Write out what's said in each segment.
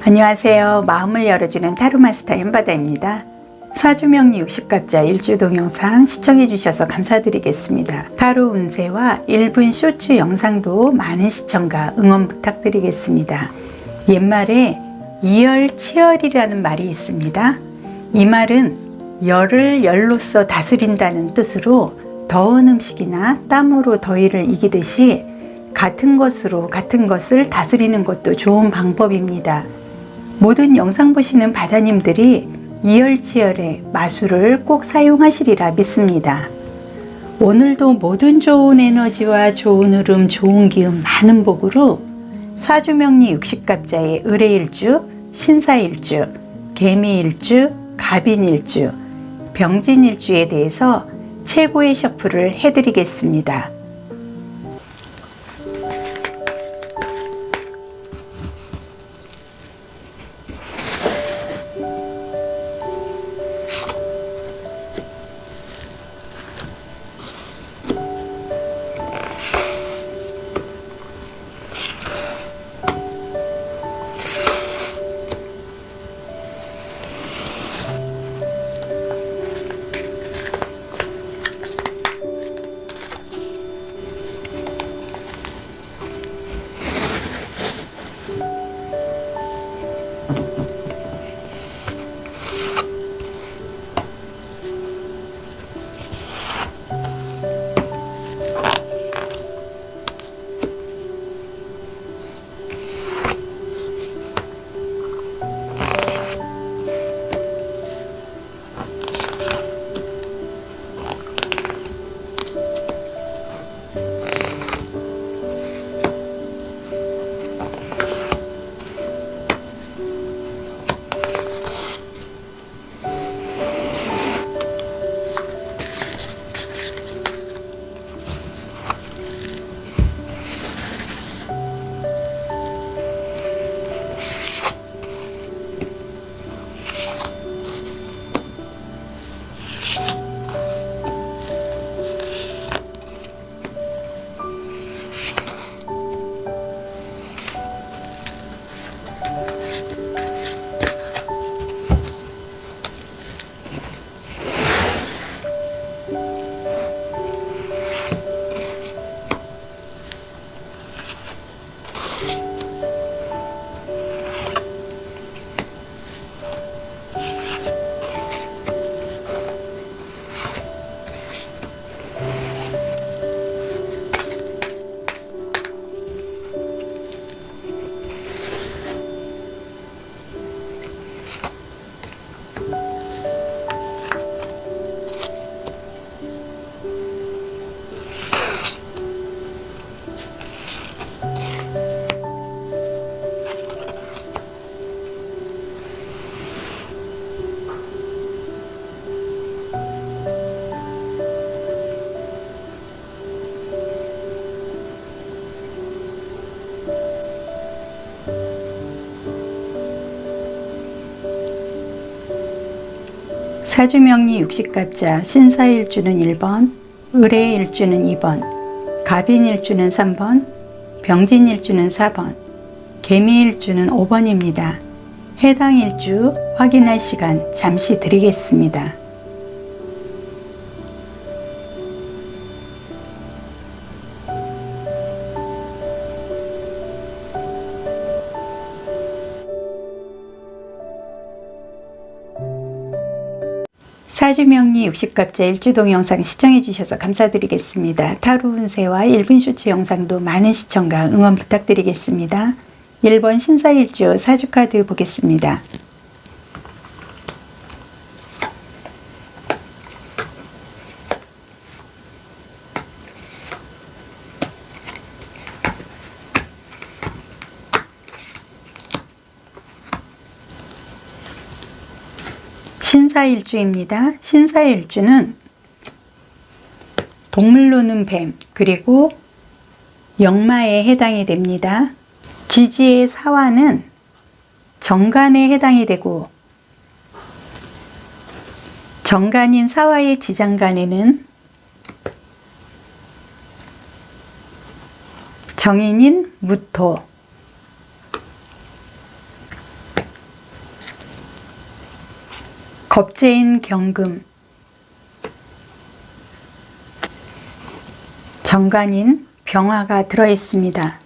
안녕하세요. 마음을 열어주는 타로마스터 연바다입니다. 사주명리 60갑자 일주 동영상 시청해주셔서 감사드리겠습니다. 타로 운세와 1분 쇼츠 영상도 많은 시청과 응원 부탁드리겠습니다. 옛말에 이열치열이라는 말이 있습니다. 이 말은 열을 열로써 다스린다는 뜻으로 더운 음식이나 땀으로 더위를 이기듯이 같은 것으로 같은 것을 다스리는 것도 좋은 방법입니다. 모든 영상 보시는 바다님들이 이열치열의 마술을 꼭 사용하시리라 믿습니다. 오늘도 모든 좋은 에너지와 좋은 흐름, 좋은 기운, 많은 복으로 사주명리 60갑자의 을해일주, 신사일주, 개미일주, 갑인일주, 병진일주에 대해서 최고의 셔플을 해드리겠습니다. 사주명리 60갑자 신사일주는 1번, 을해일주는 2번, 갑인일주는 3번, 병진일주는 4번, 개미일주는 5번입니다. 해당 일주 확인할 시간 잠시 드리겠습니다. 사주명리 60갑자 일주 동영상 시청해주셔서 감사드리겠습니다. 타로 운세와 1분 쇼츠 영상도 많은 시청과 응원 부탁드리겠습니다. 1번 신사일주 사주카드 보겠습니다. 신사일주입니다. 신사일주는 동물로는 뱀, 그리고 역마에 해당이 됩니다. 지지의 사화는 정간에 해당이 되고, 정간인 사화의 지장간에는 정인인 무토, 겁재인 경금, 정관인 병화가 들어있습니다.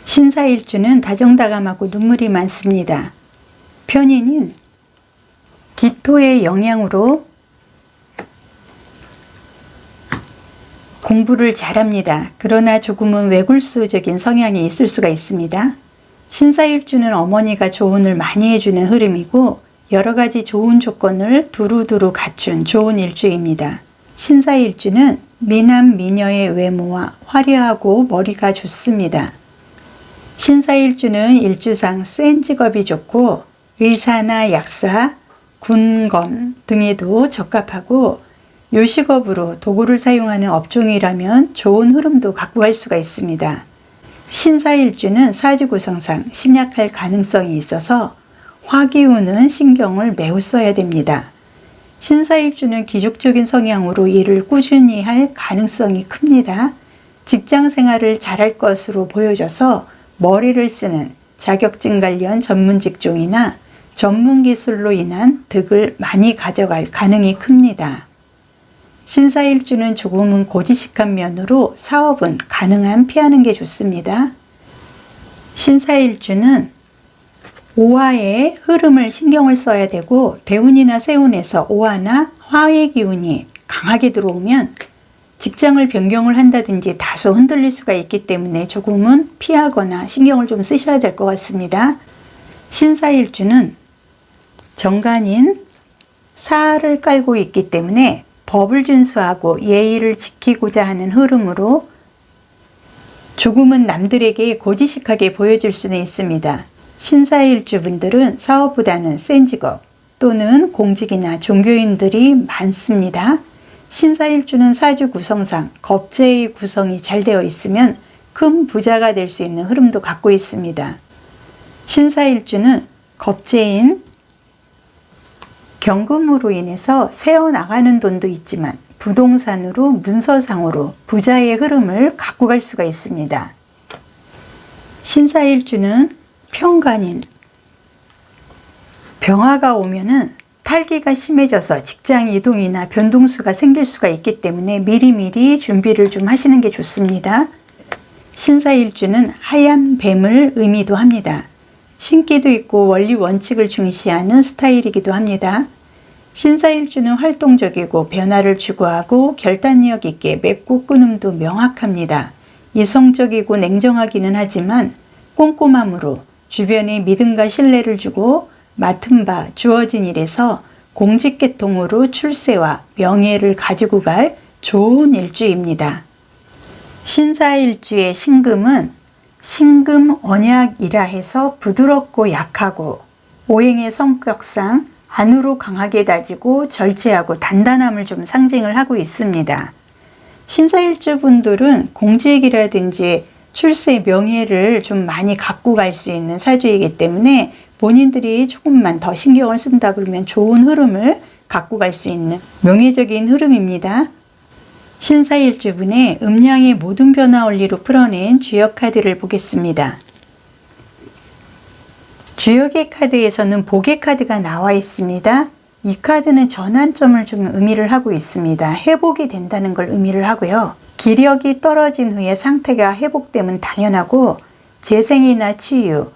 신사일주는 다정다감하고 눈물이 많습니다. 편인인 기토의 영향으로 공부를 잘합니다. 그러나 조금은 외굴수적인 성향이 있을 수가 있습니다. 신사일주는 어머니가 조언을 많이 해주는 흐름이고 여러 가지 좋은 조건을 두루두루 갖춘 좋은 일주입니다. 신사일주는 미남 미녀의 외모와 화려하고 머리가 좋습니다. 신사일주는 일주상 센 직업이 좋고 의사나 약사, 군검 등에도 적합하고 요식업으로 도구를 사용하는 업종이라면 좋은 흐름도 갖고 갈 수가 있습니다. 신사일주는 사주구성상 신약할 가능성이 있어서 화기운은 신경을 매우 써야 됩니다. 신사일주는 기족적인 성향으로 일을 꾸준히 할 가능성이 큽니다. 직장 생활을 잘할 것으로 보여져서 머리를 쓰는 자격증 관련 전문 직종이나 전문 기술로 인한 득을 많이 가져갈 가능이 큽니다. 신사일주는 조금은 고지식한 면으로 사업은 가능한 피하는 게 좋습니다. 신사일주는 오화의 흐름을 신경을 써야 되고 대운이나 세운에서 오화나 화의 기운이 강하게 들어오면 직장을 변경을 한다든지 다소 흔들릴 수가 있기 때문에 조금은 피하거나 신경을 좀 쓰셔야 될 것 같습니다. 신사일주는 정관인 사를 깔고 있기 때문에 법을 준수하고 예의를 지키고자 하는 흐름으로 조금은 남들에게 고지식하게 보여줄 수는 있습니다. 신사일주 분들은 사업보다는 센 직업 또는 공직이나 종교인들이 많습니다. 신사일주는 사주 구성상 겁재의 구성이 잘 되어 있으면 큰 부자가 될 수 있는 흐름도 갖고 있습니다. 신사일주는 겁재인 경금으로 인해서 새어나가는 돈도 있지만 부동산으로 문서상으로 부자의 흐름을 갖고 갈 수가 있습니다. 신사일주는 편관인 병화가 오면은 탈기가 심해져서 직장 이동이나 변동수가 생길 수가 있기 때문에 미리미리 준비를 좀 하시는 게 좋습니다. 신사일주는 하얀 뱀을 의미도 합니다. 신기도 있고 원리 원칙을 중시하는 스타일이기도 합니다. 신사일주는 활동적이고 변화를 추구하고 결단력 있게 맺고 끊음도 명확합니다. 이성적이고 냉정하기는 하지만 꼼꼼함으로 주변에 믿음과 신뢰를 주고 맡은 바 주어진 일에서 공직계통으로 출세와 명예를 가지고 갈 좋은 일주입니다. 신사일주의 신금은 신금 언약이라 해서 부드럽고 약하고 오행의 성격상 안으로 강하게 다지고 절제하고 단단함을 좀 상징을 하고 있습니다. 신사일주 분들은 공직이라든지 출세 명예를 좀 많이 갖고 갈 수 있는 사주이기 때문에 본인들이 조금만 더 신경을 쓴다 그러면 좋은 흐름을 갖고 갈 수 있는 명예적인 흐름입니다. 신사일주 분의 음양의 모든 변화 원리로 풀어낸 주역 카드를 보겠습니다. 주역의 카드에서는 복의 카드가 나와 있습니다. 이 카드는 전환점을 좀 의미를 하고 있습니다. 회복이 된다는 걸 의미를 하고요. 기력이 떨어진 후에 상태가 회복되면 당연하고 재생이나 치유,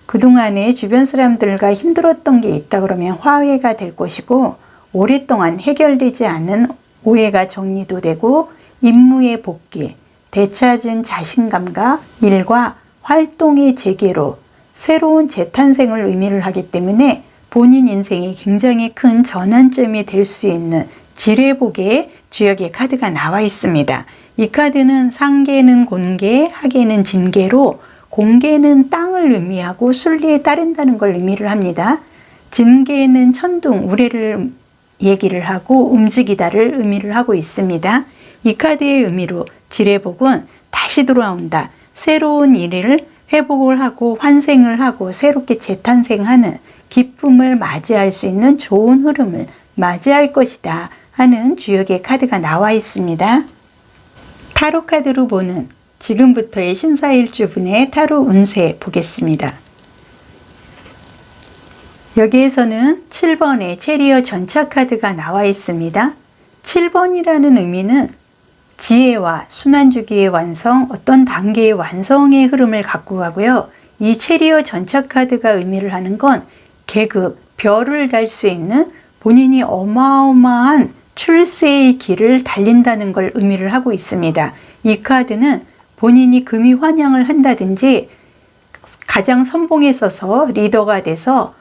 그동안에 주변 사람들과 힘들었던 게 있다 그러면 화해가 될 것이고 오랫동안 해결되지 않은 오해가 정리도 되고 임무의 복귀, 되찾은 자신감과 일과 활동의 재개로 새로운 재탄생을 의미를 하기 때문에 본인 인생에 굉장히 큰 전환점이 될 수 있는 지뢰복의 주역의 카드가 나와 있습니다. 이 카드는 상계는 곤계, 하계는 진계로 공계는 땅을 의미하고 순리에 따른다는 걸 의미를 합니다. 진계는 천둥, 우레를 얘기를 하고 움직이다를 의미를 하고 있습니다. 이 카드의 의미로 지뢰복은 다시 돌아온다. 새로운 일을 회복을 하고 환생을 하고 새롭게 재탄생하는 기쁨을 맞이할 수 있는 좋은 흐름을 맞이할 것이다 하는 주역의 카드가 나와 있습니다. 타로 카드로 보는 지금부터의 신사일주 분의 타로 운세 보겠습니다. 여기에서는 7번의 체리어 전차 카드가 나와 있습니다. 7번이라는 의미는 지혜와 순환주기의 완성, 어떤 단계의 완성의 흐름을 갖고 가고요. 이 체리어 전차 카드가 의미를 하는 건 계급, 별을 달 수 있는 본인이 어마어마한 출세의 길을 달린다는 걸 의미를 하고 있습니다. 이 카드는 본인이 금이 환영을 한다든지 가장 선봉에 서서 리더가 돼서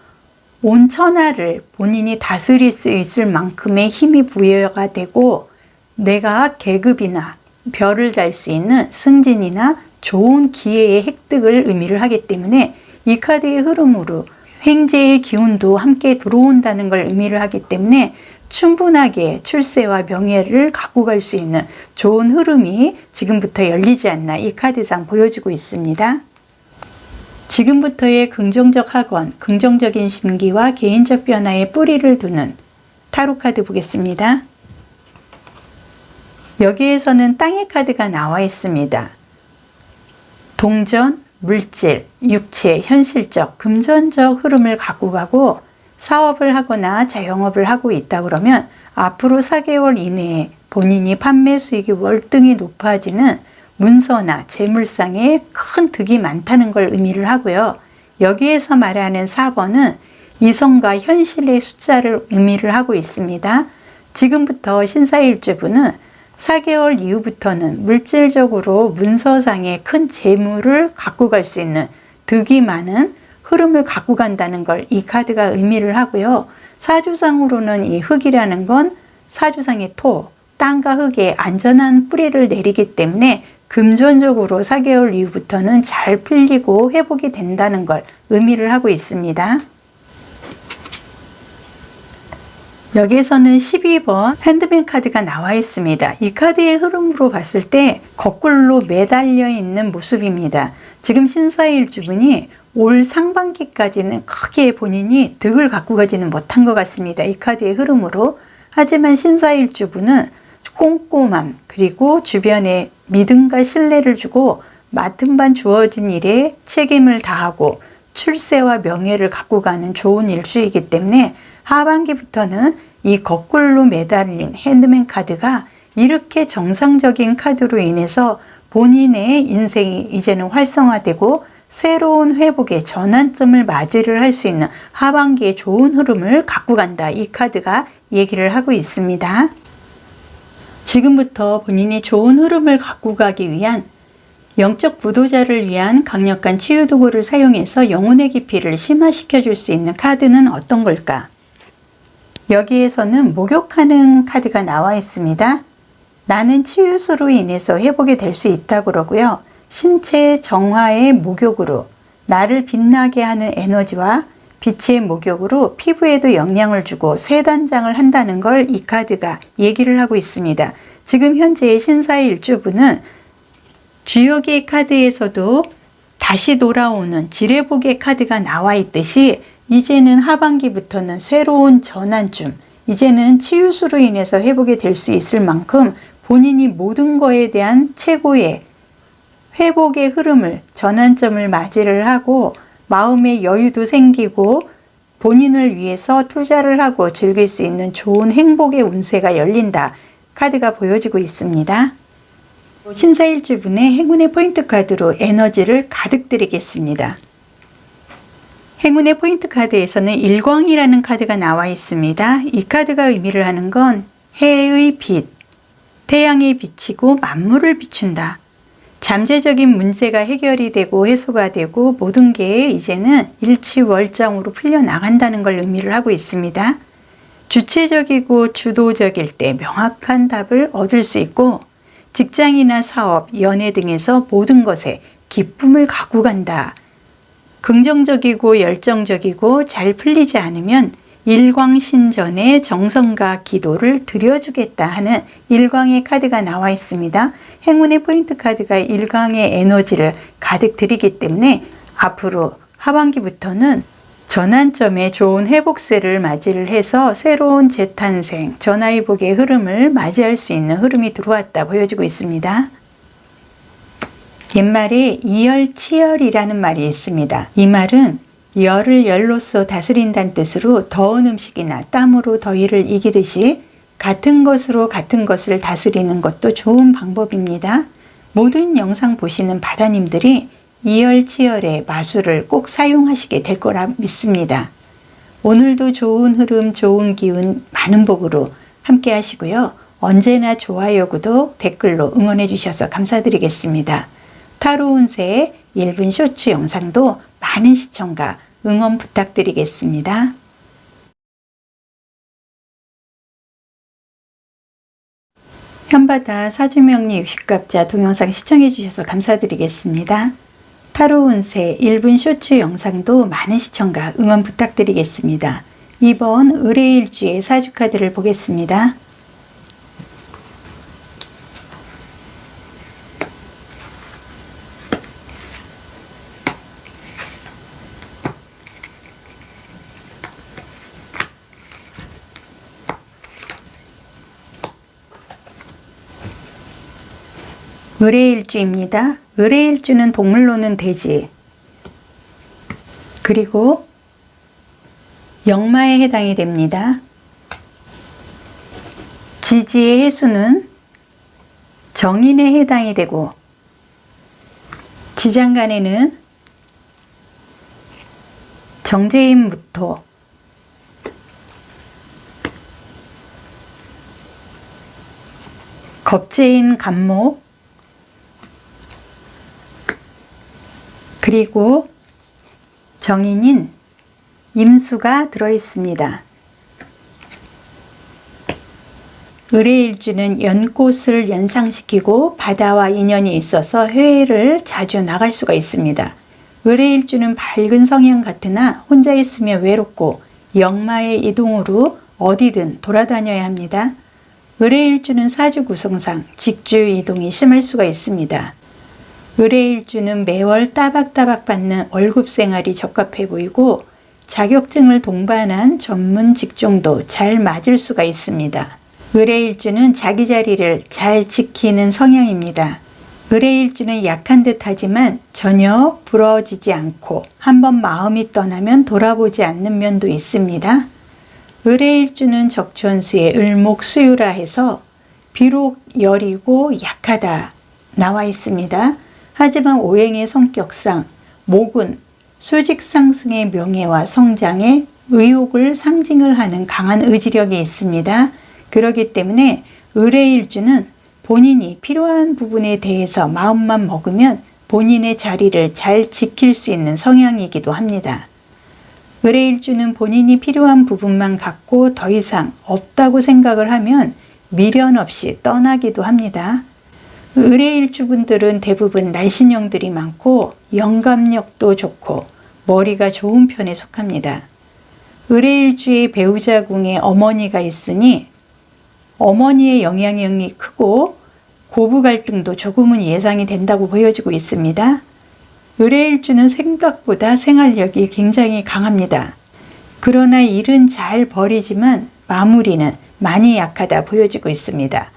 온 천하를 본인이 다스릴 수 있을 만큼의 힘이 부여가 되고 내가 계급이나 별을 달 수 있는 승진이나 좋은 기회의 획득을 의미를 하기 때문에 이 카드의 흐름으로 횡재의 기운도 함께 들어온다는 걸 의미를 하기 때문에 충분하게 출세와 명예를 갖고 갈 수 있는 좋은 흐름이 지금부터 열리지 않나 이 카드상 보여주고 있습니다. 지금부터의 긍정적 학원, 긍정적인 심기와 개인적 변화에 뿌리를 두는 타로 카드 보겠습니다. 여기에서는 땅의 카드가 나와 있습니다. 동전, 물질, 육체, 현실적, 금전적 흐름을 갖고 가고 사업을 하거나 자영업을 하고 있다 그러면 앞으로 4개월 이내에 본인이 판매 수익이 월등히 높아지는 문서나 재물상에 큰 득이 많다는 걸 의미를 하고요. 여기에서 말하는 4번은 이성과 현실의 숫자를 의미를 하고 있습니다. 지금부터 신사일주분은 4개월 이후부터는 물질적으로 문서상의 큰 재물을 갖고 갈 수 있는 득이 많은 흐름을 갖고 간다는 걸 이 카드가 의미를 하고요. 사주상으로는 이 흙이라는 건 사주상의 토, 땅과 흙에 안전한 뿌리를 내리기 때문에 금전적으로 4개월 이후부터는 잘 풀리고 회복이 된다는 걸 의미를 하고 있습니다. 여기에서는 12번 핸드맨 카드가 나와 있습니다. 이 카드의 흐름으로 봤을 때 거꾸로 매달려 있는 모습입니다. 지금 신사일주분이 올 상반기까지는 크게 본인이 득을 갖고 가지는 못한 것 같습니다. 이 카드의 흐름으로. 하지만 신사일주분은 꼼꼼함 그리고 주변에 믿음과 신뢰를 주고 맡은 반 주어진 일에 책임을 다하고 출세와 명예를 갖고 가는 좋은 일주이기 때문에 하반기부터는 이 거꾸로 매달린 핸드맨 카드가 이렇게 정상적인 카드로 인해서 본인의 인생이 이제는 활성화되고 새로운 회복의 전환점을 맞이를 할 수 있는 하반기의 좋은 흐름을 갖고 간다. 이 카드가 얘기를 하고 있습니다. 지금부터 본인이 좋은 흐름을 갖고 가기 위한 영적 부도자를 위한 강력한 치유 도구를 사용해서 영혼의 깊이를 심화시켜 줄 수 있는 카드는 어떤 걸까? 여기에서는 목욕하는 카드가 나와 있습니다. 나는 치유수로 인해서 회복이 될 수 있다고 그러고요. 신체 정화의 목욕으로 나를 빛나게 하는 에너지와 빛의 목욕으로 피부에도 영향을 주고 새 단장을 한다는 걸 이 카드가 얘기를 하고 있습니다. 지금 현재의 신사일주분은 주역의 카드에서도 다시 돌아오는 지뢰복의 카드가 나와 있듯이 이제는 하반기부터는 새로운 전환점, 이제는 치유수로 인해서 회복이 될 수 있을 만큼 본인이 모든 거에 대한 최고의 회복의 흐름을, 전환점을 맞이를 하고 마음의 여유도 생기고 본인을 위해서 투자를 하고 즐길 수 있는 좋은 행복의 운세가 열린다. 카드가 보여지고 있습니다. 신사일주분의 행운의 포인트 카드로 에너지를 가득 드리겠습니다. 행운의 포인트 카드에서는 일광이라는 카드가 나와 있습니다. 이 카드가 의미를 하는 건 해의 빛, 태양이 비치고 만물을 비춘다. 잠재적인 문제가 해결이 되고 해소가 되고 모든 게 이제는 일치월장으로 풀려나간다는 걸 의미를 하고 있습니다. 주체적이고 주도적일 때 명확한 답을 얻을 수 있고 직장이나 사업, 연애 등에서 모든 것에 기쁨을 갖고 간다. 긍정적이고 열정적이고 잘 풀리지 않으면 일광신전에 정성과 기도를 드려주겠다 하는 일광의 카드가 나와 있습니다. 행운의 포인트 카드가 일광의 에너지를 가득 드리기 때문에 앞으로 하반기부터는 전환점에 좋은 회복세를 맞이를 해서 새로운 재탄생, 전화위복의 흐름을 맞이할 수 있는 흐름이 들어왔다 보여지고 있습니다. 옛말에 이열치열이라는 말이 있습니다. 이 말은 열을 열로써 다스린다는 뜻으로 더운 음식이나 땀으로 더위를 이기듯이 같은 것으로 같은 것을 다스리는 것도 좋은 방법입니다. 모든 영상 보시는 바다님들이 이열치열의 마술을 꼭 사용하시게 될 거라 믿습니다. 오늘도 좋은 흐름, 좋은 기운, 많은 복으로 함께 하시고요. 언제나 좋아요, 구독, 댓글로 응원해 주셔서 감사드리겠습니다. 타로 운세의 1분 쇼츠 영상도 많은 시청과 응원 부탁드리겠습니다. 현바다 사주명리 60갑자 동영상 시청해 주셔서 감사드리겠습니다. 타로 운세 1분 쇼츠 영상도 많은 시청과 응원 부탁드리겠습니다. 이번 의뢰일주의 사주카드를 보겠습니다. 의뢰일주입니다. 의뢰일주는 동물로는 돼지, 그리고 역마에 해당이 됩니다. 지지의 해수는 정인에 해당이 되고, 지장간에는 정제인 무토, 겁제인 간목, 그리고 정인인 임수가 들어있습니다. 의뢰일주는 연꽃을 연상시키고 바다와 인연이 있어서 해외를 자주 나갈 수가 있습니다. 의뢰일주는 밝은 성향 같으나 혼자 있으면 외롭고 역마의 이동으로 어디든 돌아다녀야 합니다. 의뢰일주는 사주 구성상 직주 이동이 심할 수가 있습니다. 의뢰일주는 매월 따박따박 받는 월급 생활이 적합해 보이고 자격증을 동반한 전문 직종도 잘 맞을 수가 있습니다. 의뢰일주는 자기 자리를 잘 지키는 성향입니다. 의뢰일주는 약한 듯 하지만 전혀 부러지지 않고 한번 마음이 떠나면 돌아보지 않는 면도 있습니다. 의뢰일주는 적천수의 을목수유라 해서 비록 여리고 약하다 나와 있습니다. 하지만 오행의 성격상 목은 수직 상승의 명예와 성장의 의욕을 상징을 하는 강한 의지력이 있습니다. 그렇기 때문에 의뢰일주는 본인이 필요한 부분에 대해서 마음만 먹으면 본인의 자리를 잘 지킬 수 있는 성향이기도 합니다. 의뢰일주는 본인이 필요한 부분만 갖고 더 이상 없다고 생각을 하면 미련 없이 떠나기도 합니다. 의뢰일주분들은 대부분 날씬형들이 많고 영감력도 좋고 머리가 좋은 편에 속합니다. 의뢰일주의 배우자궁에 어머니가 있으니 어머니의 영향력이 크고 고부 갈등도 조금은 예상이 된다고 보여지고 있습니다. 의뢰일주는 생각보다 생활력이 굉장히 강합니다. 그러나 일은 잘 벌이지만 마무리는 많이 약하다 보여지고 있습니다.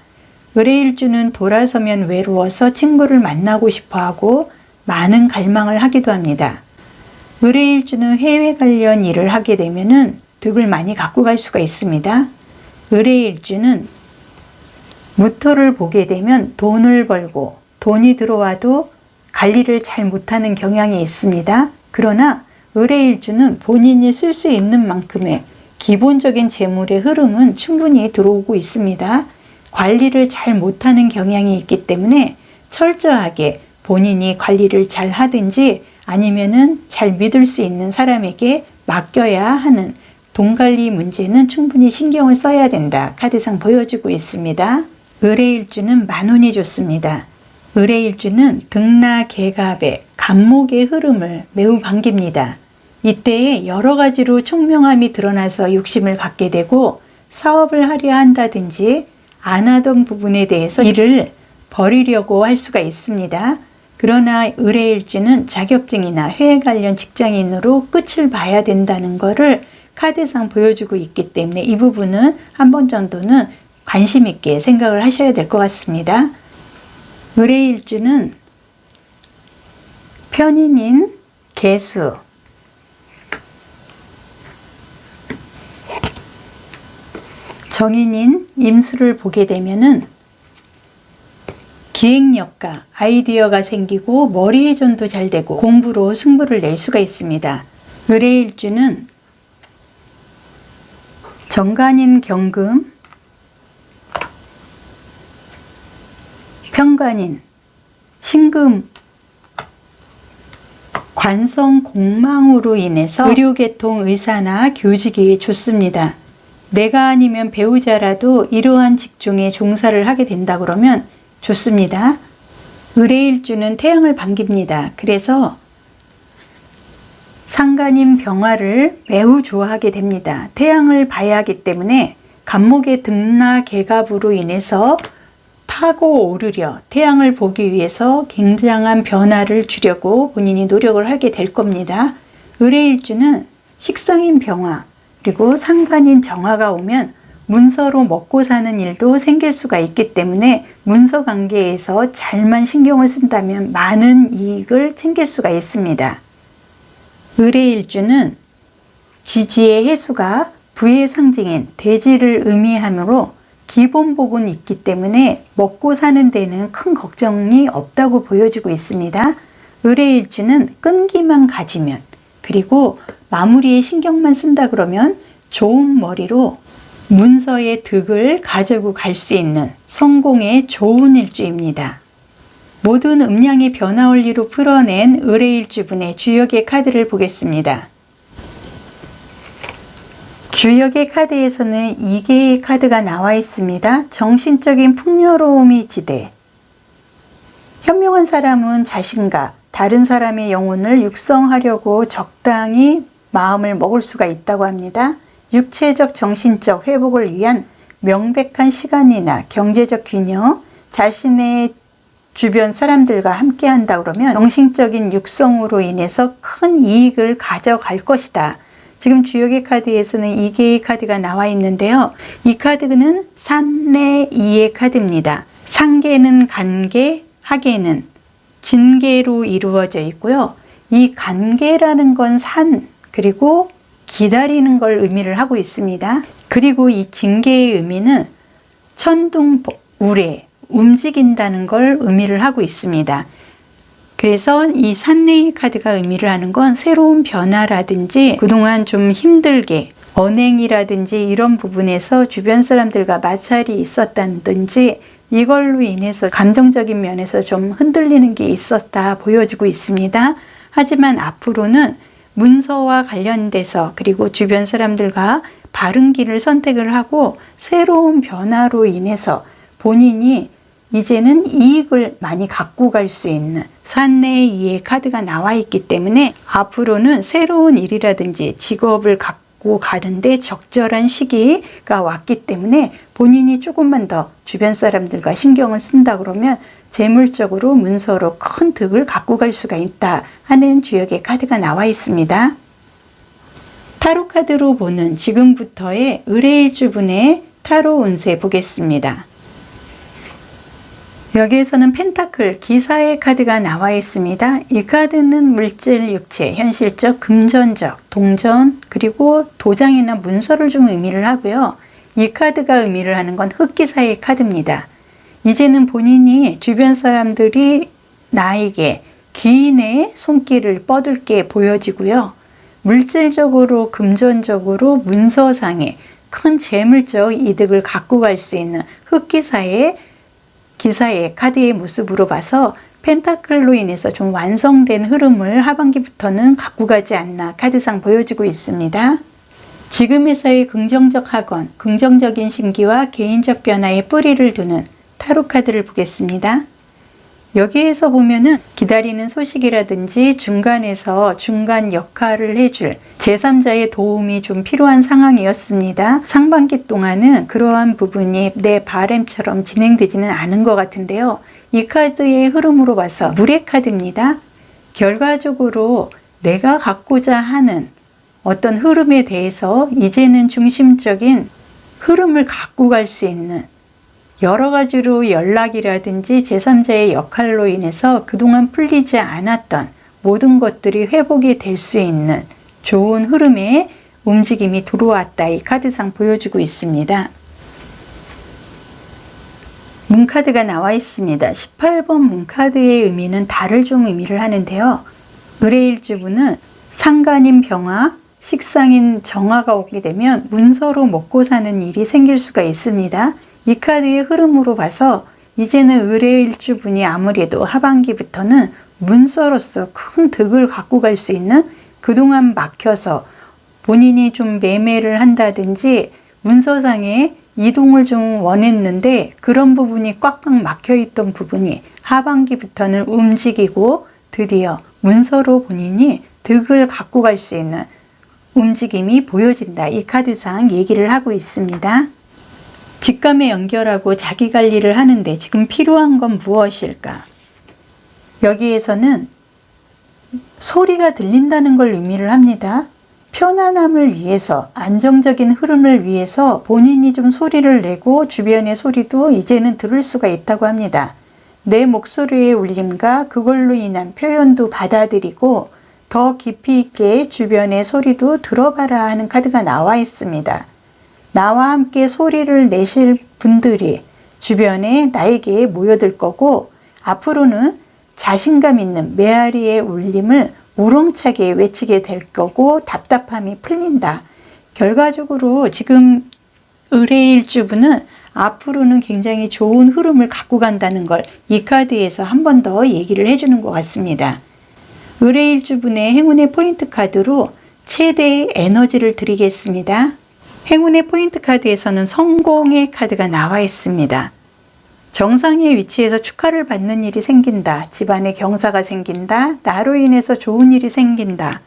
의뢰일주는 돌아서면 외로워서 친구를 만나고 싶어하고 많은 갈망을 하기도 합니다. 의뢰일주는 해외 관련 일을 하게 되면 득을 많이 갖고 갈 수가 있습니다. 의뢰일주는 무토를 보게 되면 돈을 벌고 돈이 들어와도 관리를 잘 못하는 경향이 있습니다. 그러나 의뢰일주는 본인이 쓸 수 있는 만큼의 기본적인 재물의 흐름은 충분히 들어오고 있습니다. 관리를 잘 못하는 경향이 있기 때문에 철저하게 본인이 관리를 잘 하든지 아니면은 잘 믿을 수 있는 사람에게 맡겨야 하는 돈 관리 문제는 충분히 신경을 써야 된다. 카드상 보여주고 있습니다. 의뢰일주는 만운이 좋습니다. 의뢰일주는 등나 개갑의 간목의 흐름을 매우 반깁니다. 이때에 여러 가지로 총명함이 드러나서 욕심을 갖게 되고 사업을 하려 한다든지 안 하던 부분에 대해서 일을 버리려고 할 수가 있습니다. 그러나 의뢰일주는 자격증이나 해외 관련 직장인으로 끝을 봐야 된다는 것을 카드상 보여주고 있기 때문에 이 부분은 한 번 정도는 관심 있게 생각을 하셔야 될 것 같습니다. 의뢰일주는 편인인 개수, 정인인 임수를 보게 되면은 기획력과 아이디어가 생기고 머리 회전도 잘 되고 공부로 승부를 낼 수가 있습니다. 을해일주는 정관인 경금, 편관인 신금, 관성 공망으로 인해서 의료계통 의사나 교직이 좋습니다. 내가 아니면 배우자라도 이러한 직종에 종사를 하게 된다 그러면 좋습니다. 을해일주는 태양을 반깁니다. 그래서 상간인 병화를 매우 좋아하게 됩니다. 태양을 봐야 하기 때문에 간목의 등나 개갑으로 인해서 타고 오르려 태양을 보기 위해서 굉장한 변화를 주려고 본인이 노력을 하게 될 겁니다. 을해일주는 식상인 병화 그리고 상관인 정화가 오면 문서로 먹고 사는 일도 생길 수가 있기 때문에 문서 관계에서 잘만 신경을 쓴다면 많은 이익을 챙길 수가 있습니다. 을해일주는 지지의 해수가 부의 상징인 대지를 의미하므로 기본복은 있기 때문에 먹고 사는 데는 큰 걱정이 없다고 보여지고 있습니다. 을해일주는 끈기만 가지면 그리고 마무리에 신경만 쓴다 그러면 좋은 머리로 문서의 득을 가지고 갈 수 있는 성공의 좋은 일주입니다. 모든 음양의 변화 원리로 풀어낸 을해일주분의 주역의 카드를 보겠습니다. 주역의 카드에서는 2개의 카드가 나와 있습니다. 정신적인 풍요로움이 지대. 현명한 사람은 자신과 다른 사람의 영혼을 육성하려고 적당히 마음을 먹을 수가 있다고 합니다. 육체적, 정신적 회복을 위한 명백한 시간이나 경제적 균형, 자신의 주변 사람들과 함께 한다 그러면 정신적인 육성으로 인해서 큰 이익을 가져갈 것이다. 지금 주역의 카드에서는 2개의 카드가 나와 있는데요. 이 카드는 산례이의 카드입니다. 상계는 간계, 하계는 진계로 이루어져 있고요. 이 간계라는 건 산, 그리고 기다리는 걸 의미를 하고 있습니다. 그리고 이 진계의 의미는 천둥우레, 움직인다는 걸 의미를 하고 있습니다. 그래서 이 산내의 카드가 의미를 하는 건 새로운 변화라든지 그동안 좀 힘들게 언행이라든지 이런 부분에서 주변 사람들과 마찰이 있었다든지 이걸로 인해서 감정적인 면에서 좀 흔들리는 게 있었다 보여지고 있습니다. 하지만 앞으로는 문서와 관련돼서 그리고 주변 사람들과 바른 길을 선택을 하고 새로운 변화로 인해서 본인이 이제는 이익을 많이 갖고 갈 수 있는 산내의 이의 카드가 나와 있기 때문에 앞으로는 새로운 일이라든지 직업을 갖고 가는데 적절한 시기가 왔기 때문에 본인이 조금만 더 주변 사람들과 신경을 쓴다 그러면 재물적으로 문서로 큰 득을 갖고 갈 수가 있다 하는 주역의 카드가 나와 있습니다. 타로 카드로 보는 지금부터의 을해일주분의 타로 운세 보겠습니다. 여기에서는 펜타클, 기사의 카드가 나와 있습니다. 이 카드는 물질, 육체, 현실적, 금전적, 동전, 그리고 도장이나 문서를 좀 의미를 하고요. 이 카드가 의미를 하는 건 흑기사의 카드입니다. 이제는 본인이 주변 사람들이 나에게 귀인의 손길을 뻗을게 보여지고요. 물질적으로, 금전적으로, 문서상에 큰 재물적 이득을 갖고 갈 수 있는 흑기사의 기사의 카드의 모습으로 봐서 펜타클로 인해서 좀 완성된 흐름을 하반기부터는 갖고 가지 않나 카드상 보여지고 있습니다. 지금에서의 긍정적 학원, 긍정적인 심기와 개인적 변화에 뿌리를 두는 타로 카드를 보겠습니다. 여기에서 보면은 기다리는 소식이라든지 중간에서 중간 역할을 해줄 제3자의 도움이 좀 필요한 상황이었습니다. 상반기 동안은 그러한 부분이 내 바람처럼 진행되지는 않은 것 같은데요. 이 카드의 흐름으로 봐서 물의 카드입니다. 결과적으로 내가 갖고자 하는 어떤 흐름에 대해서 이제는 중심적인 흐름을 갖고 갈 수 있는 여러 가지로 연락이라든지 제3자의 역할로 인해서 그동안 풀리지 않았던 모든 것들이 회복이 될 수 있는 좋은 흐름의 움직임이 들어왔다. 이 카드상 보여주고 있습니다. 문카드가 나와 있습니다. 18번 문카드의 의미는 달을 좀 의미를 하는데요. 을해일주분은 상간인 병화, 식상인 정화가 오게 되면 문서로 먹고 사는 일이 생길 수가 있습니다. 이 카드의 흐름으로 봐서 이제는 을해일주분이 아무래도 하반기부터는 문서로서 큰 득을 갖고 갈 수 있는, 그동안 막혀서 본인이 좀 매매를 한다든지 문서상에 이동을 좀 원했는데 그런 부분이 꽉꽉 막혀 있던 부분이 하반기부터는 움직이고 드디어 문서로 본인이 득을 갖고 갈 수 있는 움직임이 보여진다. 이 카드상 얘기를 하고 있습니다. 직감에 연결하고 자기 관리를 하는데 지금 필요한 건 무엇일까? 여기에서는 소리가 들린다는 걸 의미를 합니다. 편안함을 위해서, 안정적인 흐름을 위해서 본인이 좀 소리를 내고 주변의 소리도 이제는 들을 수가 있다고 합니다. 내 목소리의 울림과 그걸로 인한 표현도 받아들이고 더 깊이 있게 주변의 소리도 들어봐라 하는 카드가 나와 있습니다. 나와 함께 소리를 내실 분들이 주변에 나에게 모여들 거고, 앞으로는 자신감 있는 메아리의 울림을 우렁차게 외치게 될 거고 답답함이 풀린다. 결과적으로 지금 을해일주분은 앞으로는 굉장히 좋은 흐름을 갖고 간다는 걸 이 카드에서 한 번 더 얘기를 해주는 것 같습니다. 을해일주분의 행운의 포인트 카드로 최대의 에너지를 드리겠습니다. 행운의 포인트 카드에서는 성공의 카드가 나와 있습니다. 정상의 위치에서 축하를 받는 일이 생긴다. 집안에 경사가 생긴다. 나로 인해서 좋은 일이 생긴다.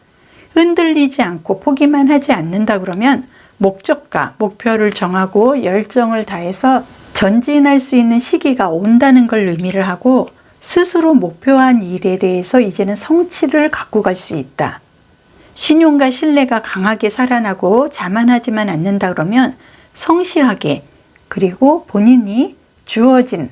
흔들리지 않고 포기만 하지 않는다 그러면 목적과 목표를 정하고 열정을 다해서 전진할 수 있는 시기가 온다는 걸 의미를 하고, 스스로 목표한 일에 대해서 이제는 성취를 갖고 갈 수 있다. 신용과 신뢰가 강하게 살아나고 자만하지만 않는다 그러면 성실하게, 그리고 본인이 주어진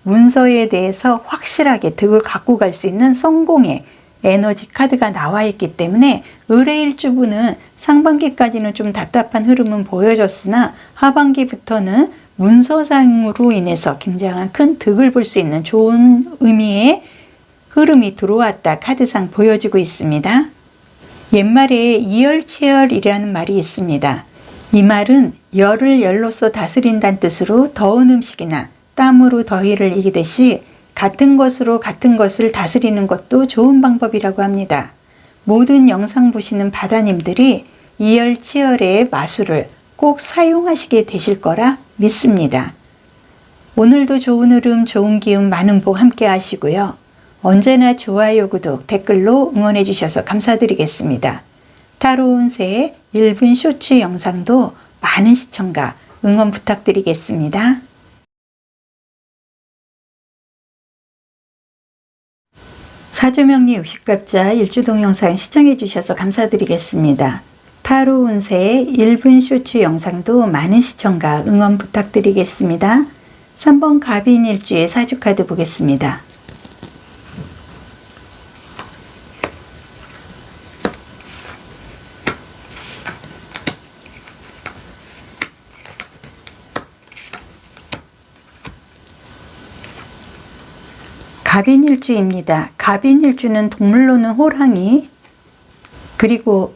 문서에 대해서 확실하게 득을 갖고 갈 수 있는 성공의 에너지 카드가 나와 있기 때문에 을해일주분은 상반기까지는 좀 답답한 흐름은 보여줬으나 하반기부터는 문서상으로 인해서 굉장한 큰 득을 볼 수 있는 좋은 의미의 흐름이 들어왔다 카드상 보여지고 있습니다. 옛말에 이열치열이라는 말이 있습니다. 이 말은 열을 열로써 다스린다는 뜻으로 더운 음식이나 땀으로 더위를 이기듯이 같은 것으로 같은 것을 다스리는 것도 좋은 방법이라고 합니다. 모든 영상 보시는 바다님들이 이열치열의 마술을 꼭 사용하시게 되실 거라 믿습니다. 오늘도 좋은 흐름, 좋은 기운, 많은 복 함께 하시고요. 언제나 좋아요, 구독, 댓글로 응원해 주셔서 감사드리겠습니다. 타로 운세의 1분 쇼츠 영상도 많은 시청과 응원 부탁드리겠습니다. 사주명리 60갑자 일주 동영상 시청해 주셔서 감사드리겠습니다. 타로 운세의 1분 쇼츠 영상도 많은 시청과 응원 부탁드리겠습니다. 3번 갑인일주의 사주카드 보겠습니다. 갑인일주입니다. 갑인일주는 동물로는 호랑이, 그리고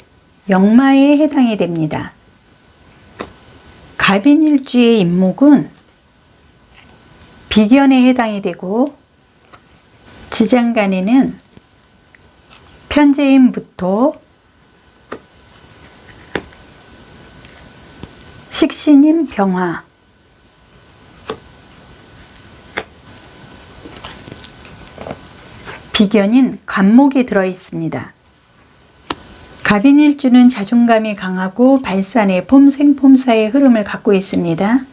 역마에 해당이 됩니다. 갑인일주의 임목은 비견에 해당이 되고, 지장간에는 편재인 무토, 식신인 병화, 비견인 관목이 들어 있습니다. 갑인일주는 자존감이 강하고 발산의 폼생폼사의 흐름을 갖고 있습니다.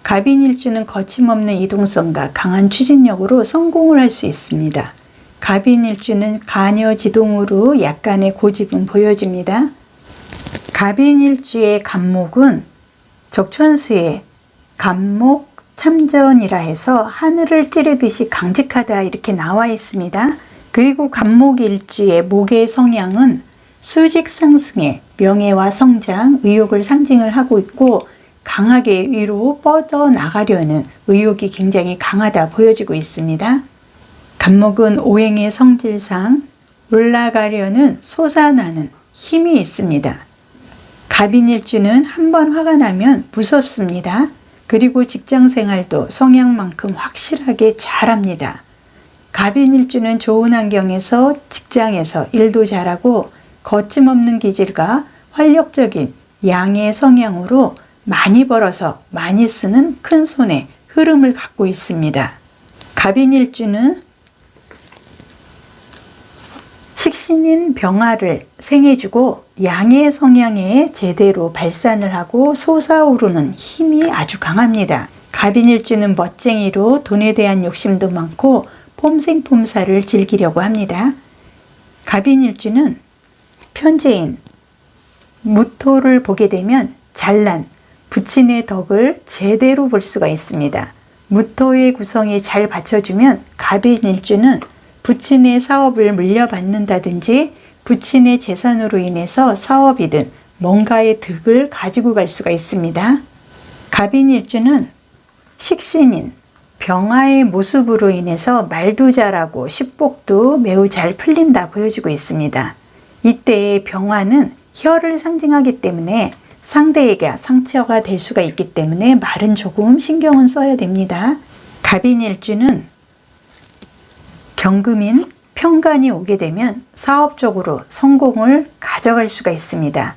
갑인일주는 거침없는 이동성과 강한 추진력으로 성공을 할 수 있습니다. 갑인일주는 가녀지동으로 약간의 고집은 보여집니다. 갑인일주의 간목은 적천수의 간목 참전이라 해서 하늘을 찌르듯이 강직하다 이렇게 나와 있습니다. 그리고 간목일주의 목의 성향은 수직 상승의 명예와 성장, 의욕을 상징을 하고 있고, 강하게 위로 뻗어나가려는 의욕이 굉장히 강하다 보여지고 있습니다. 갑목은 오행의 성질상 올라가려는 솟아나는 힘이 있습니다. 갑인일주는 한번 화가 나면 무섭습니다. 그리고 직장생활도 성향만큼 확실하게 잘합니다. 갑인일주는 좋은 환경에서 직장에서 일도 잘하고 거침없는 기질과 활력적인 양의 성향으로 많이 벌어서 많이 쓰는 큰 손의 흐름을 갖고 있습니다. 갑인일주는 식신인 병화를 생해주고 양의 성향에 제대로 발산을 하고 솟아오르는 힘이 아주 강합니다. 갑인일주는 멋쟁이로 돈에 대한 욕심도 많고 폼생폼사를 즐기려고 합니다. 갑인일주는 편재인 무토를 보게 되면 잘난 부친의 덕을 제대로 볼 수가 있습니다. 무토의 구성이 잘 받쳐주면 갑인일주는 부친의 사업을 물려받는다든지 부친의 재산으로 인해서 사업이든 뭔가의 득을 가지고 갈 수가 있습니다. 갑인일주는 식신인 병화의 모습으로 인해서 말도 잘하고 식복도 매우 잘 풀린다 보여지고 있습니다. 이때의 병화는 혀를 상징하기 때문에 상대에게 상처가 될 수가 있기 때문에 말은 조금 신경은 써야 됩니다. 갑인일주는 경금인 편관이 오게 되면 사업적으로 성공을 가져갈 수가 있습니다.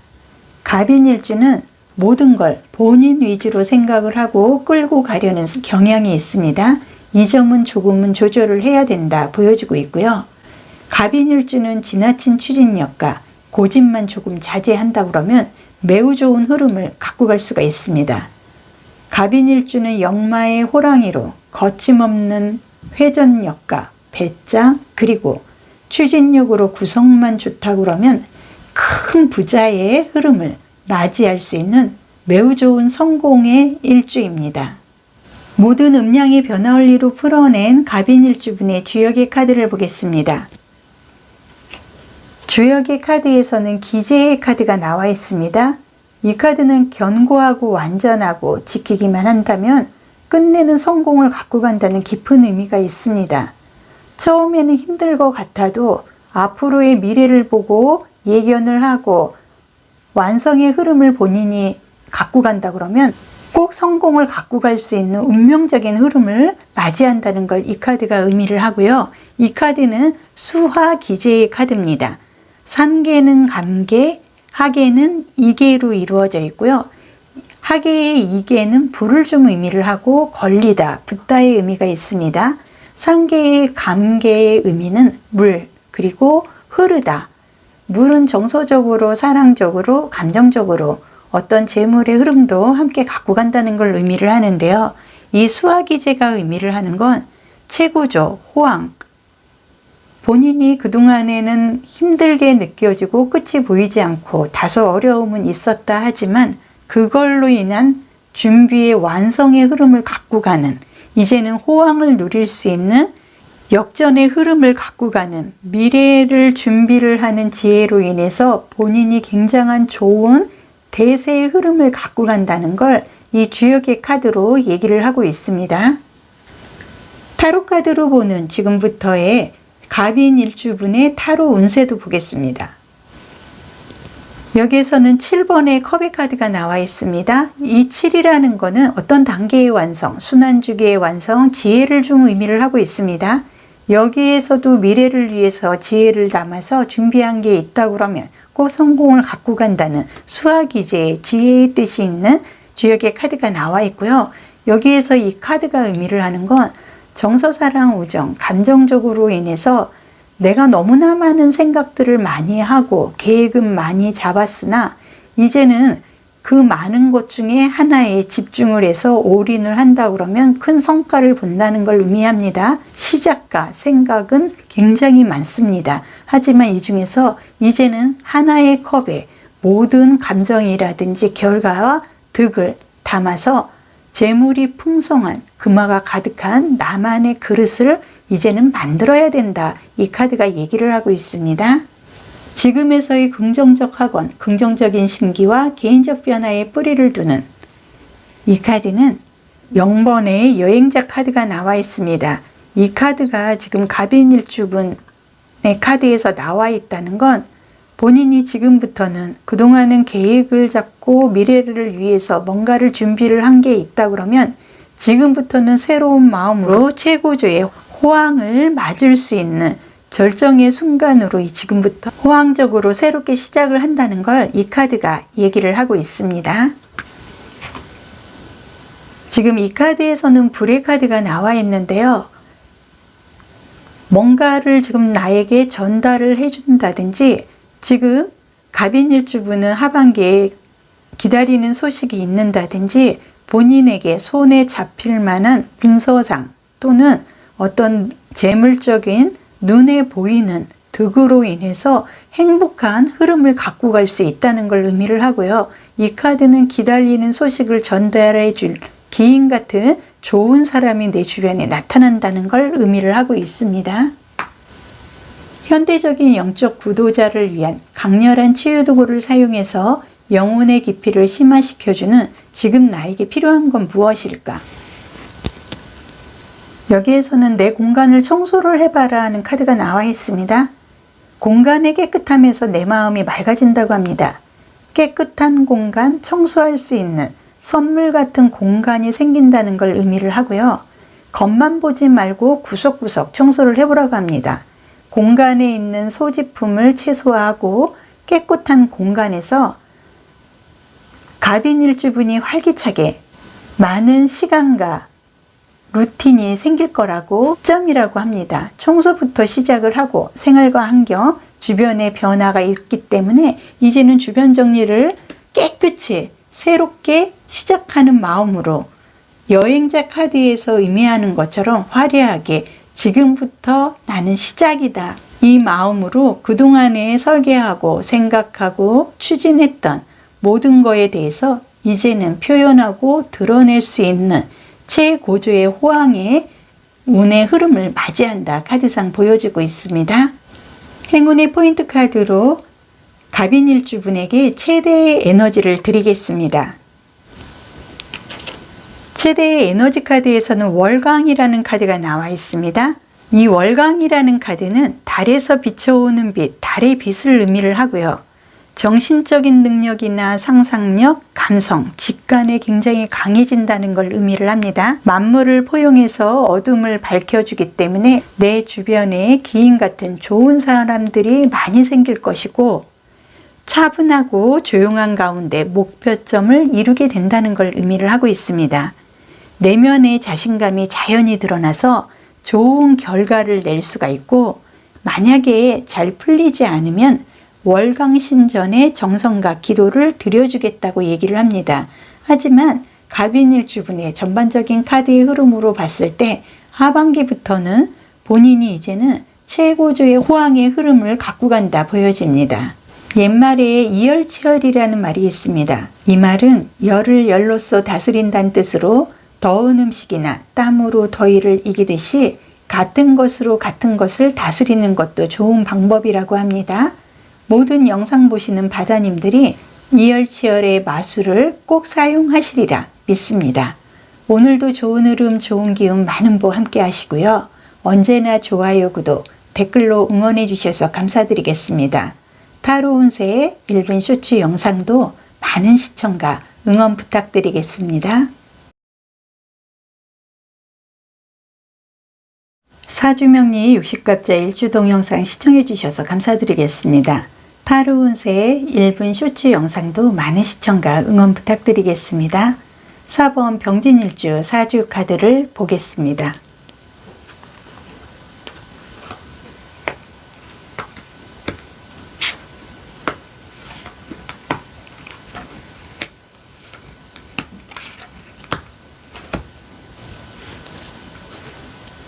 갑인일주는 모든 걸 본인 위주로 생각을 하고 끌고 가려는 경향이 있습니다. 이 점은 조금은 조절을 해야 된다 보여지고 있고요. 갑인일주는 지나친 추진력과 고집만 조금 자제한다 그러면 매우 좋은 흐름을 갖고 갈 수가 있습니다. 갑인일주는 역마의 호랑이로 거침없는 회전력과 배짱 그리고 추진력으로 구성만 좋다 그러면 큰 부자의 흐름을 맞이할 수 있는 매우 좋은 성공의 일주입니다. 모든 음양의 변화원리로 풀어낸 갑인일주분의 주역의 카드를 보겠습니다. 주역의 카드에서는 기재의 카드가 나와 있습니다. 이 카드는 견고하고 완전하고 지키기만 한다면 끝내는 성공을 갖고 간다는 깊은 의미가 있습니다. 처음에는 힘들 것 같아도 앞으로의 미래를 보고 예견을 하고 완성의 흐름을 본인이 갖고 간다 그러면 꼭 성공을 갖고 갈 수 있는 운명적인 흐름을 맞이한다는 걸 이 카드가 의미를 하고요. 이 카드는 수화기재의 카드입니다. 산계는 감계, 하계는 이계로 이루어져 있고요. 하계의 이계는 불을 좀 의미를 하고 걸리다, 붙다의 의미가 있습니다. 산계의 감계의 의미는 물, 그리고 흐르다. 물은 정서적으로, 사랑적으로, 감정적으로 어떤 재물의 흐름도 함께 갖고 간다는 걸 의미를 하는데요. 이 수화기제가 의미를 하는 건 최고조, 호황. 본인이 그동안에는 힘들게 느껴지고 끝이 보이지 않고 다소 어려움은 있었다 하지만 그걸로 인한 준비의 완성의 흐름을 갖고 가는, 이제는 호황을 누릴 수 있는 역전의 흐름을 갖고 가는 미래를 준비를 하는 지혜로 인해서 본인이 굉장한 좋은 대세의 흐름을 갖고 간다는 걸 이 주역의 카드로 얘기를 하고 있습니다. 타로 카드로 보는 지금부터의 갑인일주분의 타로 운세도 보겠습니다. 여기에서는 7번의 컵의 카드가 나와 있습니다. 이 7이라는 거는 어떤 단계의 완성, 순환주기의 완성, 지혜를 좀 의미를 하고 있습니다. 여기에서도 미래를 위해서 지혜를 담아서 준비한 게 있다 그러면 꼭 성공을 갖고 간다는 수화기제의 지혜의 뜻이 있는 주역의 카드가 나와 있고요. 여기에서 이 카드가 의미를 하는 건 정서, 사랑, 우정, 감정적으로 인해서 내가 너무나 많은 생각들을 많이 하고 계획은 많이 잡았으나 이제는 그 많은 것 중에 하나에 집중을 해서 올인을 한다 그러면 큰 성과를 본다는 걸 의미합니다. 시작과 생각은 굉장히 많습니다. 하지만 이 중에서 이제는 하나의 컵에 모든 감정이라든지 결과와 득을 담아서 재물이 풍성한 금화가 가득한 나만의 그릇을 이제는 만들어야 된다. 이 카드가 얘기를 하고 있습니다. 지금에서의 긍정적 학원, 긍정적인 심기와 개인적 변화에 뿌리를 두는 이 카드는 0번의 여행자 카드가 나와 있습니다. 이 카드가 지금 갑인일주분의 카드에서 나와 있다는 건 본인이 지금부터는 그동안은 계획을 잡고 미래를 위해서 뭔가를 준비를 한 게 있다 그러면 지금부터는 새로운 마음으로 최고조의 호황을 맞을 수 있는 절정의 순간으로 지금부터 호황적으로 새롭게 시작을 한다는 걸 이 카드가 얘기를 하고 있습니다. 지금 이 카드에서는 불의 카드가 나와 있는데요. 뭔가를 지금 나에게 전달을 해준다든지 지금 갑인일주분은 하반기에 기다리는 소식이 있는다든지 본인에게 손에 잡힐 만한 문서상 또는 어떤 재물적인 눈에 보이는 득으로 인해서 행복한 흐름을 갖고 갈 수 있다는 걸 의미를 하고요. 이 카드는 기다리는 소식을 전달해 줄 기인 같은 좋은 사람이 내 주변에 나타난다는 걸 의미를 하고 있습니다. 현대적인 영적 구도자를 위한 강렬한 치유도구를 사용해서 영혼의 깊이를 심화시켜주는 지금 나에게 필요한 건 무엇일까? 여기에서는 내 공간을 청소를 해봐라 하는 카드가 나와 있습니다. 공간의 깨끗함에서 내 마음이 맑아진다고 합니다. 깨끗한 공간, 청소할 수 있는 선물 같은 공간이 생긴다는 걸 의미를 하고요. 겉만 보지 말고 구석구석 청소를 해보라고 합니다. 공간에 있는 소지품을 최소화하고 깨끗한 공간에서 갑인일주분이 활기차게 많은 시간과 루틴이 생길 거라고 시점이라고 합니다. 청소부터 시작을 하고 생활과 환경, 주변의 변화가 있기 때문에 이제는 주변 정리를 깨끗이 새롭게 시작하는 마음으로 여행자 카드에서 의미하는 것처럼 화려하게 지금부터 나는 시작이다. 이 마음으로 그동안에 설계하고 생각하고 추진했던 모든 거에 대해서 이제는 표현하고 드러낼 수 있는 최고조의 호황의 운의 흐름을 맞이한다. 카드상 보여지고 있습니다. 행운의 포인트 카드로 갑인일주분에게 최대의 에너지를 드리겠습니다. 최대의 에너지 카드에서는 월광이라는 카드가 나와 있습니다. 이 월광이라는 카드는 달에서 비춰오는 빛, 달의 빛을 의미를 하고요. 정신적인 능력이나 상상력, 감성, 직관에 굉장히 강해진다는 걸 의미를 합니다. 만물을 포용해서 어둠을 밝혀주기 때문에 내 주변에 기인 같은 좋은 사람들이 많이 생길 것이고 차분하고 조용한 가운데 목표점을 이루게 된다는 걸 의미를 하고 있습니다. 내면의 자신감이 자연히 드러나서 좋은 결과를 낼 수가 있고 만약에 잘 풀리지 않으면 월광신전의 정성과 기도를 드려주겠다고 얘기를 합니다. 하지만 갑인일주분의 전반적인 카드의 흐름으로 봤을 때 하반기부터는 본인이 이제는 최고조의 호황의 흐름을 갖고 간다 보여집니다. 옛말에 이열치열이라는 말이 있습니다. 이 말은 열을 열로써 다스린다는 뜻으로 더운 음식이나 땀으로 더위를 이기듯이 같은 것으로 같은 것을 다스리는 것도 좋은 방법이라고 합니다. 모든 영상 보시는 바다님들이 이열치열의 마술을 꼭 사용하시리라 믿습니다. 오늘도 좋은 흐름, 좋은 기운, 많은 복 함께 하시고요. 언제나 좋아요, 구독, 댓글로 응원해 주셔서 감사드리겠습니다. 타로 운세의 1분 쇼츠 영상도 많은 시청과 응원 부탁드리겠습니다. 사주명리 60갑자 일주 동영상 시청해 주셔서 감사드리겠습니다. 타로 운세의 1분 쇼츠 영상도 많은 시청과 응원 부탁드리겠습니다. 4번 병진일주 사주 카드를 보겠습니다.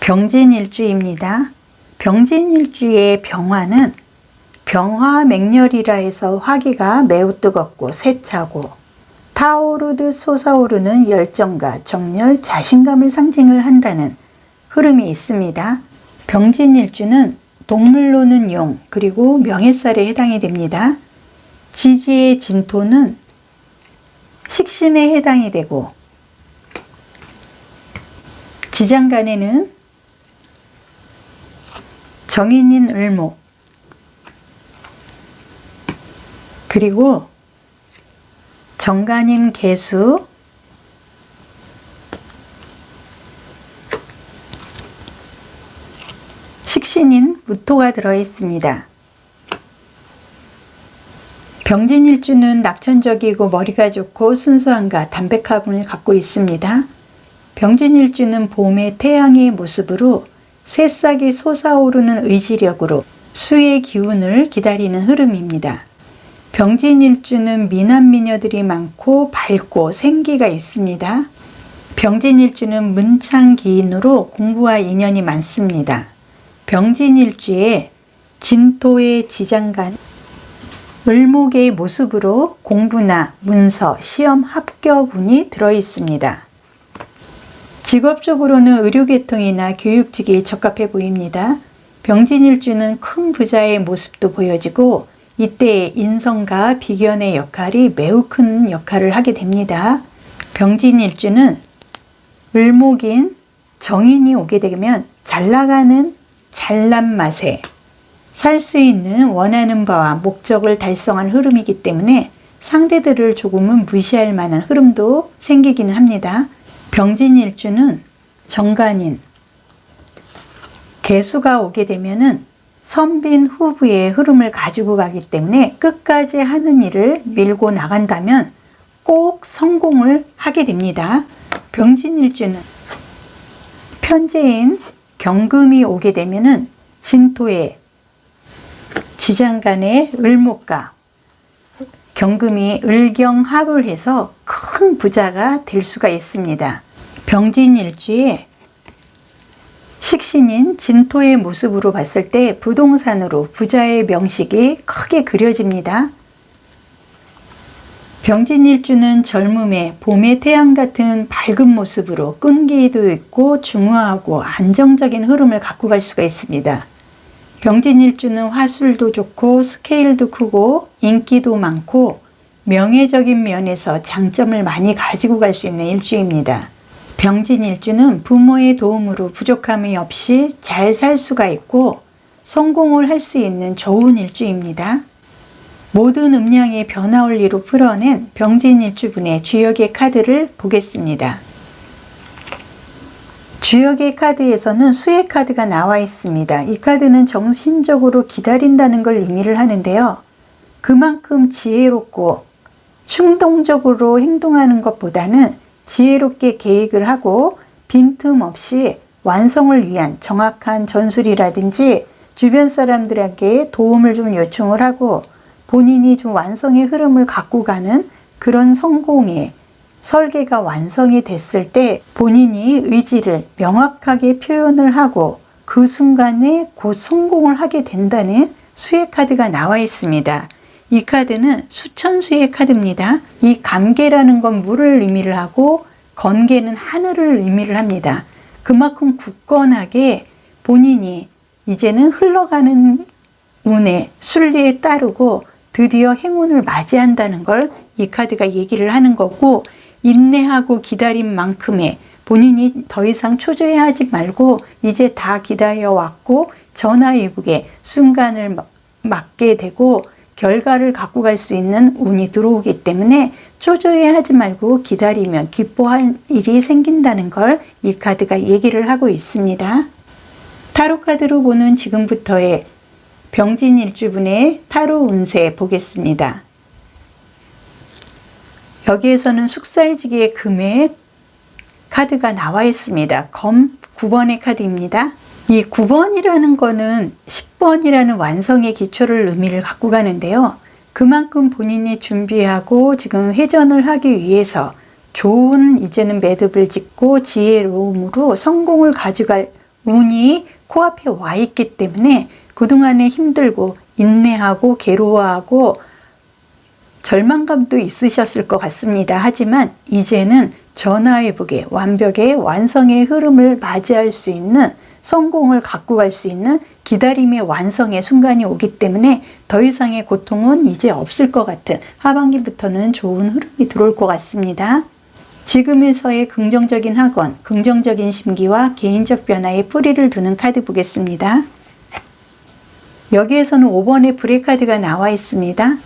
병진일주입니다. 병진일주의 병화는 병화맹렬이라 해서 화기가 매우 뜨겁고 세차고 타오르듯 솟아오르는 열정과 정열, 자신감을 상징을 한다는 흐름이 있습니다. 병진일주는 동물로는 용, 그리고 명예살에 해당이 됩니다. 지지의 진토는 식신에 해당이 되고 지장간에는 정인인 을목, 그리고 정간인 개수, 식신인 무토가 들어 있습니다. 병진일주는 낙천적이고 머리가 좋고 순수함과 담백함을 갖고 있습니다. 병진일주는 봄의 태양의 모습으로 새싹이 솟아오르는 의지력으로 수의 기운을 기다리는 흐름입니다. 병진일주는 미남미녀들이 많고 밝고 생기가 있습니다. 병진일주는 문창기인으로 공부와 인연이 많습니다. 병진일주에 진토의 지장간, 을목의 모습으로 공부나 문서, 시험 합격운이 들어 있습니다. 직업적으로는 의료계통이나 교육직이 적합해 보입니다. 병진일주는 큰 부자의 모습도 보여지고 이때 인성과 비견의 역할이 매우 큰 역할을 하게 됩니다. 병진일주는 을목인 정인이 오게 되면 잘 나가는 잘난 맛에 살 수 있는 원하는 바와 목적을 달성한 흐름이기 때문에 상대들을 조금은 무시할 만한 흐름도 생기기는 합니다. 병진일주는 정간인 개수가 오게 되면은 선빈 후부의 흐름을 가지고 가기 때문에 끝까지 하는 일을 밀고 나간다면 꼭 성공을 하게 됩니다. 병진일주는 편재인 경금이 오게 되면은 진토의 지장간의 을목과 경금이 을경합을 해서 큰 부자가 될 수가 있습니다. 병진일주에 식신인 진토의 모습으로 봤을 때 부동산으로 부자의 명식이 크게 그려집니다. 병진일주는 젊음의 봄의 태양 같은 밝은 모습으로 끈기도 있고 중후하고 안정적인 흐름을 갖고 갈 수가 있습니다. 병진일주는 화술도 좋고 스케일도 크고 인기도 많고 명예적인 면에서 장점을 많이 가지고 갈 수 있는 일주입니다. 병진일주는 부모의 도움으로 부족함이 없이 잘 살 수가 있고 성공을 할 수 있는 좋은 일주입니다. 모든 음양의 변화원리로 풀어낸 병진일주분의 주역의 카드를 보겠습니다. 주역의 카드에서는 수의 카드가 나와 있습니다. 이 카드는 정신적으로 기다린다는 걸 의미를 하는데요. 그만큼 지혜롭고 충동적으로 행동하는 것보다는 지혜롭게 계획을 하고 빈틈없이 완성을 위한 정확한 전술이라든지 주변 사람들에게 도움을 좀 요청을 하고 본인이 좀 완성의 흐름을 갖고 가는 그런 성공의 설계가 완성이 됐을 때 본인이 의지를 명확하게 표현을 하고 그 순간에 곧 성공을 하게 된다는 수의 카드가 나와 있습니다. 이 카드는 수천수의 카드입니다. 이 감개라는 건 물을 의미를 하고 건개는 하늘을 의미를 합니다. 그만큼 굳건하게 본인이 이제는 흘러가는 운의 순리에 따르고 드디어 행운을 맞이한다는 걸 이 카드가 얘기를 하는 거고, 인내하고 기다린 만큼의 본인이 더 이상 초조해하지 말고 이제 다 기다려왔고 전화위복의 순간을 맞게 되고 결과를 갖고 갈 수 있는 운이 들어오기 때문에 초조해하지 말고 기다리면 기뻐할 일이 생긴다는 걸 이 카드가 얘기를 하고 있습니다. 타로 카드로 보는 지금부터의 병진일주분의 타로 운세 보겠습니다. 여기에서는 숙살지기의 금의 카드가 나와 있습니다. 검 9번의 카드입니다. 이 9번이라는 거는 10번이라는 완성의 기초를 의미를 갖고 가는데요. 그만큼 본인이 준비하고 지금 회전을 하기 위해서 좋은 이제는 매듭을 짓고 지혜로움으로 성공을 가져갈 운이 코앞에 와 있기 때문에 그동안에 힘들고 인내하고 괴로워하고 절망감도 있으셨을 것 같습니다. 하지만 이제는 전화위복의 완벽의 완성의 흐름을 맞이할 수 있는 성공을 갖고 갈 수 있는 기다림의 완성의 순간이 오기 때문에 더 이상의 고통은 이제 없을 것 같은 하반기부터는 좋은 흐름이 들어올 것 같습니다. 지금에서의 긍정적인 학원, 긍정적인 심기와 개인적 변화에 뿌리를 두는 카드 보겠습니다. 여기에서는 5번의 불의 카드가 나와 있습니다.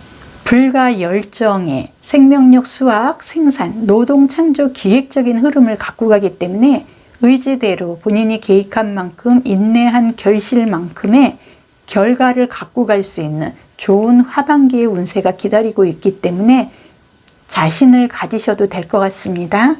불과 열정의 생명력, 수학, 생산, 노동, 창조, 기획적인 흐름을 갖고 가기 때문에 의지대로 본인이 계획한 만큼 인내한 결실만큼의 결과를 갖고 갈 수 있는 좋은 하반기의 운세가 기다리고 있기 때문에 자신을 가지셔도 될 것 같습니다.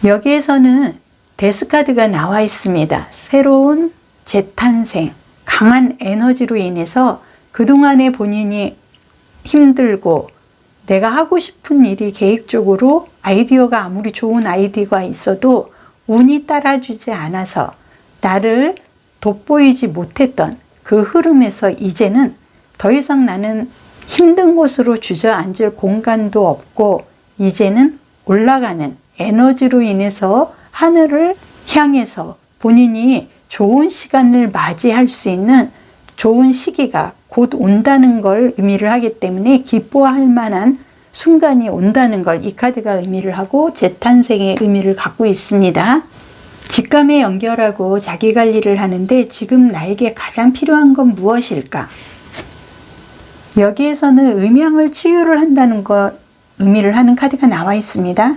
여기에서는 데스카드가 나와 있습니다. 새로운 재탄생, 강한 에너지로 인해서 그동안에 본인이 힘들고 내가 하고 싶은 일이 계획적으로 아이디어가 아무리 좋은 아이디어가 있어도 운이 따라주지 않아서 나를 돋보이지 못했던 그 흐름에서 이제는 더 이상 나는 힘든 곳으로 주저앉을 공간도 없고 이제는 올라가는 에너지로 인해서 하늘을 향해서 본인이 좋은 시간을 맞이할 수 있는 좋은 시기가 곧 온다는 걸 의미를 하기 때문에 기뻐할 만한 순간이 온다는 걸 이 카드가 의미를 하고 재탄생의 의미를 갖고 있습니다. 직감에 연결하고 자기관리를 하는데 지금 나에게 가장 필요한 건 무엇일까? 여기에서는 음양을 치유를 한다는 것 의미를 하는 카드가 나와 있습니다.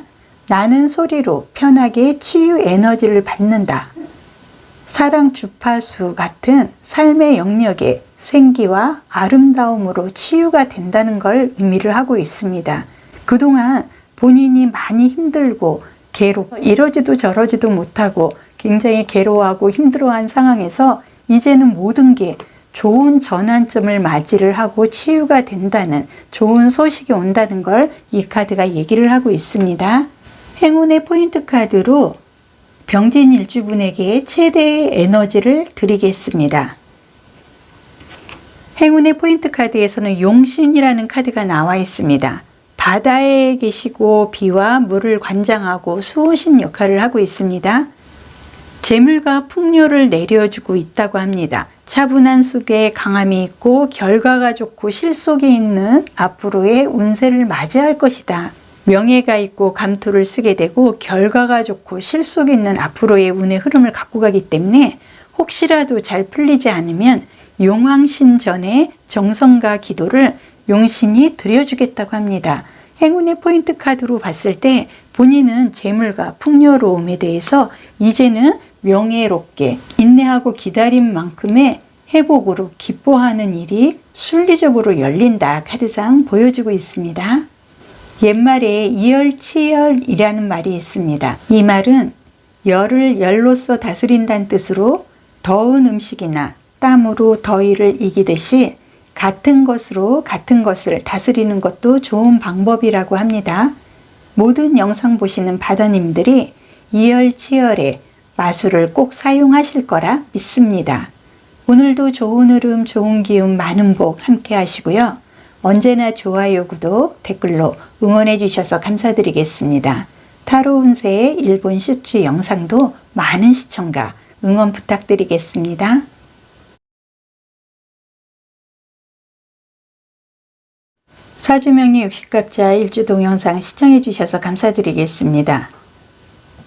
나는 소리로 편하게 치유 에너지를 받는다. 사랑 주파수 같은 삶의 영역에 생기와 아름다움으로 치유가 된다는 걸 의미를 하고 있습니다. 그동안 본인이 많이 힘들고 괴롭고 이러지도 저러지도 못하고 굉장히 괴로워하고 힘들어한 상황에서 이제는 모든 게 좋은 전환점을 맞이를 하고 치유가 된다는 좋은 소식이 온다는 걸 이 카드가 얘기를 하고 있습니다. 행운의 포인트 카드로 병진 일주분에게 최대의 에너지를 드리겠습니다. 행운의 포인트 카드에서는 용신이라는 카드가 나와 있습니다. 바다에 계시고 비와 물을 관장하고 수호신 역할을 하고 있습니다. 재물과 풍요를 내려주고 있다고 합니다. 차분한 속에 강함이 있고 결과가 좋고 실속이 있는 앞으로의 운세를 맞이할 것이다. 명예가 있고 감투를 쓰게 되고 결과가 좋고 실속이 있는 앞으로의 운의 흐름을 갖고 가기 때문에 혹시라도 잘 풀리지 않으면 용왕신전의 정성과 기도를 용신이 드려주겠다고 합니다. 행운의 포인트 카드로 봤을 때 본인은 재물과 풍요로움에 대해서 이제는 명예롭게 인내하고 기다린 만큼의 회복으로 기뻐하는 일이 순리적으로 열린다 카드상 보여주고 있습니다. 옛말에 이열치열이라는 말이 있습니다. 이 말은 열을 열로써 다스린다는 뜻으로 더운 음식이나 땀으로 더위를 이기듯이 같은 것으로 같은 것을 다스리는 것도 좋은 방법이라고 합니다. 모든 영상 보시는 바다님들이 이열치열의 마술을 꼭 사용하실 거라 믿습니다. 오늘도 좋은 흐름, 좋은 기운, 많은 복 함께 하시고요. 언제나 좋아요, 구독, 댓글로 응원해 주셔서 감사드리겠습니다. 타로 운세의 일본 슈츠 영상도 많은 시청과 응원 부탁드리겠습니다. 사주명리 60갑자 일주 동영상 시청해 주셔서 감사드리겠습니다.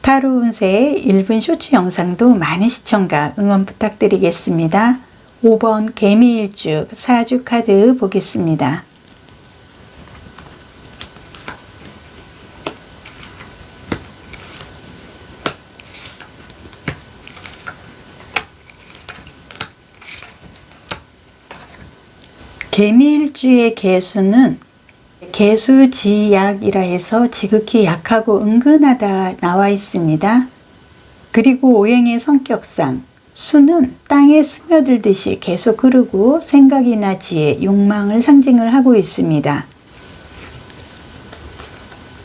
타로 운세의 1분 쇼츠 영상도 많은 시청과 응원 부탁드리겠습니다. 5번 개미일주 사주 카드 보겠습니다. 개미일주의 개수는 개수지약이라 해서 지극히 약하고 은근하다 나와 있습니다. 그리고 오행의 성격상 수는 땅에 스며들듯이 계속 흐르고 생각이나 지혜, 욕망을 상징을 하고 있습니다.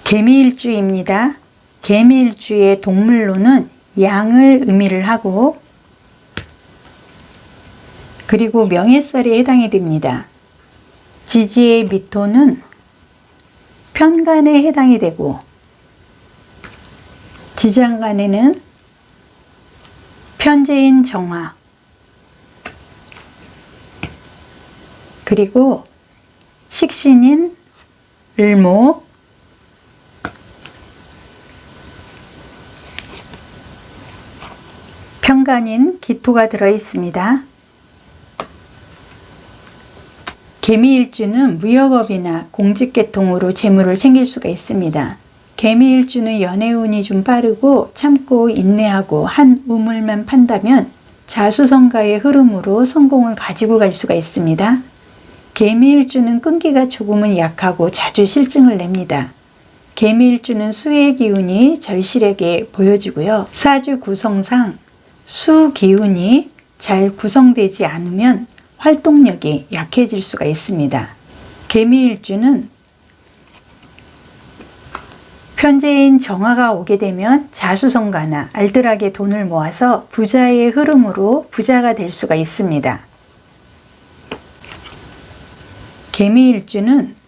개미일주입니다. 개미일주의 동물로는 양을 의미를 하고 그리고 명예살에 해당이 됩니다. 지지의 미토는 편간에 해당이 되고 지장간에는 편재인 정화 그리고 식신인 을목 지장간인 기토가 들어 있습니다. 개미일주는 무역업이나 공직계통으로 재물을 챙길 수가 있습니다. 개미일주는 연애운이 좀 빠르고 참고 인내하고 한 우물만 판다면 자수성가의 흐름으로 성공을 가지고 갈 수가 있습니다. 개미일주는 끈기가 조금은 약하고 자주 실증을 냅니다. 개미일주는 수의 기운이 절실하게 보여지고요. 사주 구성상 수 기운이 잘 구성되지 않으면 활동력이 약해질 수가 있습니다. 개미일주는 편재인 정화가 오게 되면 자수성가나 알뜰하게 돈을 모아서 부자의 흐름으로 부자가 될 수가 있습니다. 개미일주는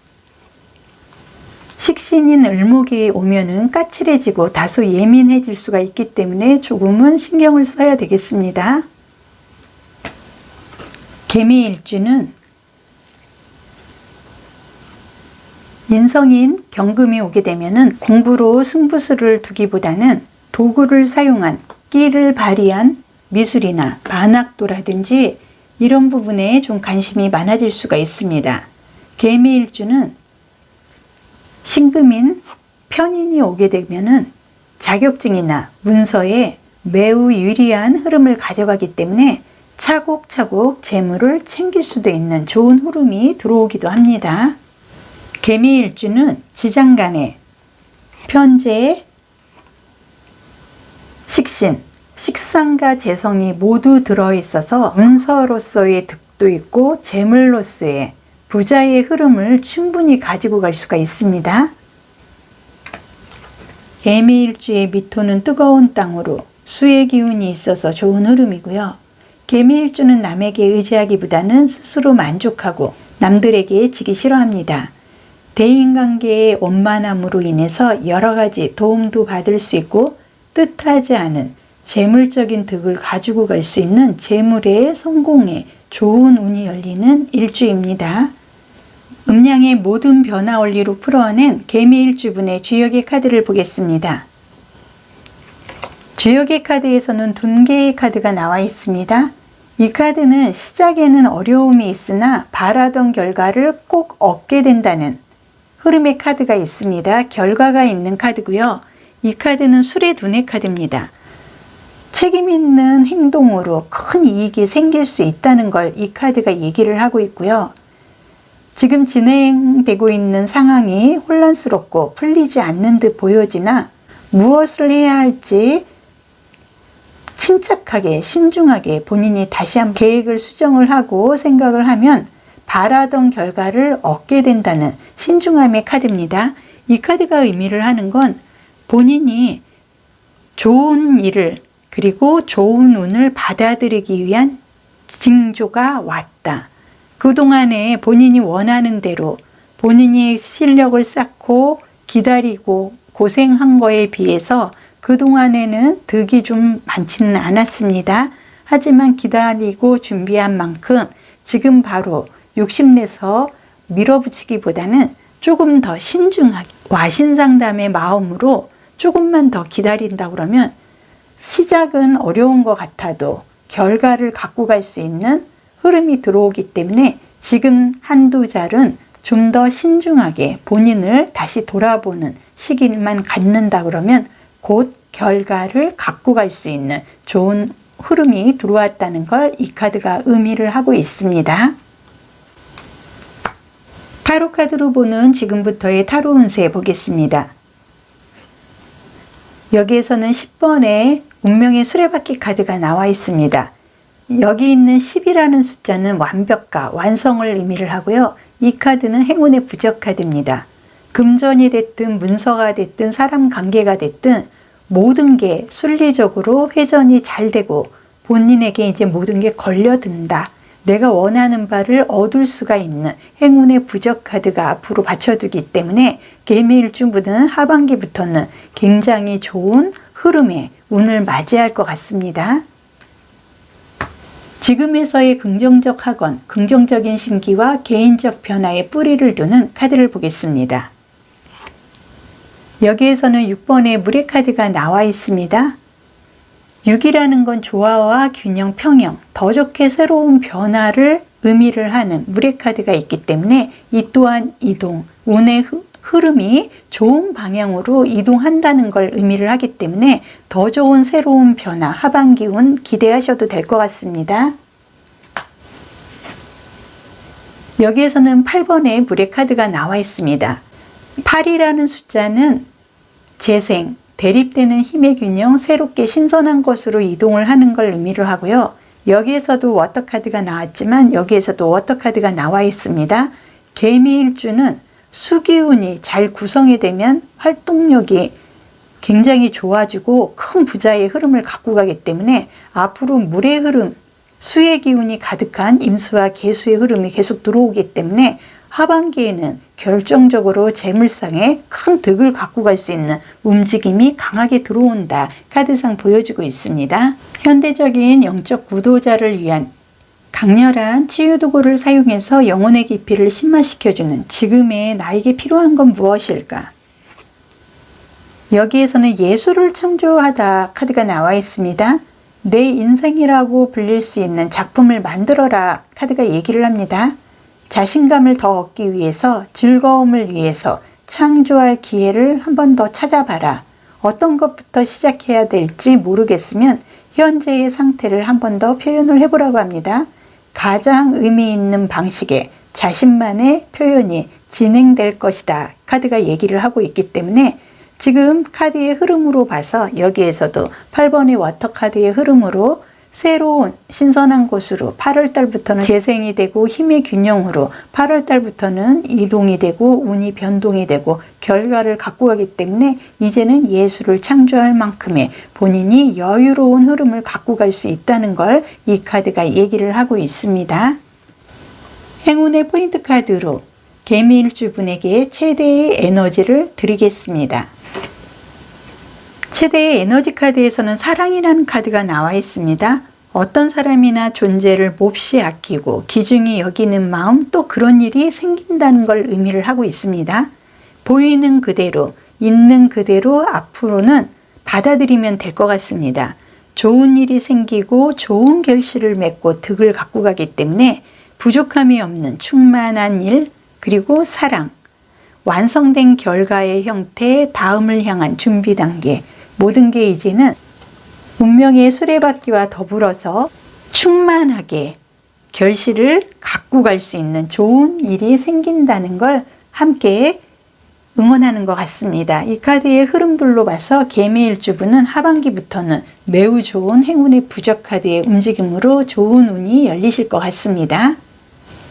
식신인 을목이 오면은 까칠해지고 다소 예민해질 수가 있기 때문에 조금은 신경을 써야 되겠습니다. 개미일주는 인성인 경금이 오게 되면은 공부로 승부수를 두기보다는 도구를 사용한 끼를 발휘한 미술이나 만학도라든지 이런 부분에 좀 관심이 많아질 수가 있습니다. 개미일주는 신금인 편인이 오게 되면은 자격증이나 문서에 매우 유리한 흐름을 가져가기 때문에 차곡차곡 재물을 챙길 수도 있는 좋은 흐름이 들어오기도 합니다. 개미일주는 지장간에 편재, 식신, 식상과 재성이 모두 들어있어서 문서로서의 득도 있고 재물로서의 부자의 흐름을 충분히 가지고 갈 수가 있습니다. 개미일주의 미토는 뜨거운 땅으로 수의 기운이 있어서 좋은 흐름이고요. 개미일주는 남에게 의지하기보다는 스스로 만족하고 남들에게 지기 싫어합니다. 대인관계의 원만함으로 인해서 여러 가지 도움도 받을 수 있고 뜻하지 않은 재물적인 득을 가지고 갈 수 있는 재물의 성공에 좋은 운이 열리는 일주입니다. 음양의 모든 변화 원리로 풀어낸 개미일주분의 주역의 카드를 보겠습니다. 주역의 카드에서는 두 개의 카드가 나와 있습니다. 이 카드는 시작에는 어려움이 있으나 바라던 결과를 꼭 얻게 된다는 흐름의 카드가 있습니다. 결과가 있는 카드고요. 이 카드는 술의 눈의 카드입니다. 책임 있는 행동으로 큰 이익이 생길 수 있다는 걸 이 카드가 얘기를 하고 있고요. 지금 진행되고 있는 상황이 혼란스럽고 풀리지 않는 듯 보여지나 무엇을 해야 할지 침착하게 신중하게 본인이 다시 한번 계획을 수정을 하고 생각을 하면 바라던 결과를 얻게 된다는 신중함의 카드입니다. 이 카드가 의미를 하는 건 본인이 좋은 일을 그리고 좋은 운을 받아들이기 위한 징조가 왔다. 그동안에 본인이 원하는 대로 본인이 실력을 쌓고 기다리고 고생한 거에 비해서 그동안에는 득이 좀 많지는 않았습니다. 하지만 기다리고 준비한 만큼 지금 바로 욕심내서 밀어붙이기보다는 조금 더 신중하게 와신상담의 마음으로 조금만 더 기다린다 그러면 시작은 어려운 것 같아도 결과를 갖고 갈 수 있는 흐름이 들어오기 때문에 지금 한두 달은 좀 더 신중하게 본인을 다시 돌아보는 시기만 갖는다 그러면 곧 결과를 갖고 갈 수 있는 좋은 흐름이 들어왔다는 걸 이 카드가 의미를 하고 있습니다. 타로 카드로 보는 지금부터의 타로 운세 보겠습니다. 여기에서는 10번의 운명의 수레바퀴 카드가 나와 있습니다. 여기 있는 10이라는 숫자는 완벽과 완성을 의미를 하고요. 이 카드는 행운의 부적 카드입니다. 금전이 됐든 문서가 됐든 사람 관계가 됐든 모든 게 순리적으로 회전이 잘 되고 본인에게 이제 모든 게 걸려든다. 내가 원하는 바를 얻을 수가 있는 행운의 부적 카드가 앞으로 받쳐두기 때문에 개미일주분은 하반기부터는 굉장히 좋은 흐름의 운을 맞이할 것 같습니다. 지금에서의 긍정적 학원, 긍정적인 심기와 개인적 변화에 뿌리를 두는 카드를 보겠습니다. 여기에서는 6번의 물의 카드가 나와 있습니다. 6이라는 건 조화와 균형, 평형, 더 좋게 새로운 변화를 의미를 하는 물의 카드가 있기 때문에 이 또한 이동, 운의 흐름이 좋은 방향으로 이동한다는 걸 의미를 하기 때문에 더 좋은 새로운 변화, 하반기 운 기대하셔도 될 것 같습니다. 여기에서는 8번의 물의 카드가 나와 있습니다. 8이라는 숫자는 재생, 대립되는 힘의 균형, 새롭게 신선한 것으로 이동을 하는 걸 의미를 하고요. 여기에서도 워터 카드가 나왔지만 여기에서도 워터 카드가 나와 있습니다. 개미일주는 수기운이 잘 구성이 되면 활동력이 굉장히 좋아지고 큰 부자의 흐름을 갖고 가기 때문에 앞으로 물의 흐름, 수의 기운이 가득한 임수와 계수의 흐름이 계속 들어오기 때문에 하반기에는 결정적으로 재물상에 큰 득을 갖고 갈 수 있는 움직임이 강하게 들어온다. 카드상 보여주고 있습니다. 현대적인 영적 구도자를 위한 강렬한 치유도구를 사용해서 영혼의 깊이를 심화시켜주는 지금의 나에게 필요한 건 무엇일까? 여기에서는 예술을 창조하다 카드가 나와 있습니다. 내 인생이라고 불릴 수 있는 작품을 만들어라 카드가 얘기를 합니다. 자신감을 더 얻기 위해서, 즐거움을 위해서 창조할 기회를 한 번 더 찾아봐라. 어떤 것부터 시작해야 될지 모르겠으면 현재의 상태를 한 번 더 표현을 해보라고 합니다. 가장 의미 있는 방식의 자신만의 표현이 진행될 것이다. 카드가 얘기를 하고 있기 때문에 지금 카드의 흐름으로 봐서 여기에서도 8번의 워터 카드의 흐름으로 새로운 신선한 곳으로 8월 달부터는 재생이 되고 힘의 균형으로 8월 달부터는 이동이 되고 운이 변동이 되고 결과를 갖고 가기 때문에 이제는 예술을 창조할 만큼의 본인이 여유로운 흐름을 갖고 갈 수 있다는 걸 이 카드가 얘기를 하고 있습니다. 행운의 포인트 카드로 개미일주분에게 최대의 에너지를 드리겠습니다. 최대의 에너지 카드에서는 사랑이라는 카드가 나와 있습니다. 어떤 사람이나 존재를 몹시 아끼고 귀중히 여기는 마음, 또 그런 일이 생긴다는 걸 의미를 하고 있습니다. 보이는 그대로, 있는 그대로 앞으로는 받아들이면 될 것 같습니다. 좋은 일이 생기고 좋은 결실을 맺고 득을 갖고 가기 때문에 부족함이 없는 충만한 일, 그리고 사랑, 완성된 결과의 형태, 다음을 향한 준비 단계, 모든 게 이제는 운명의 수레바퀴와 더불어서 충만하게 결실을 갖고 갈 수 있는 좋은 일이 생긴다는 걸 함께 응원하는 것 같습니다. 이 카드의 흐름들로 봐서 개미일주분은 하반기부터는 매우 좋은 행운의 부적 카드의 움직임으로 좋은 운이 열리실 것 같습니다.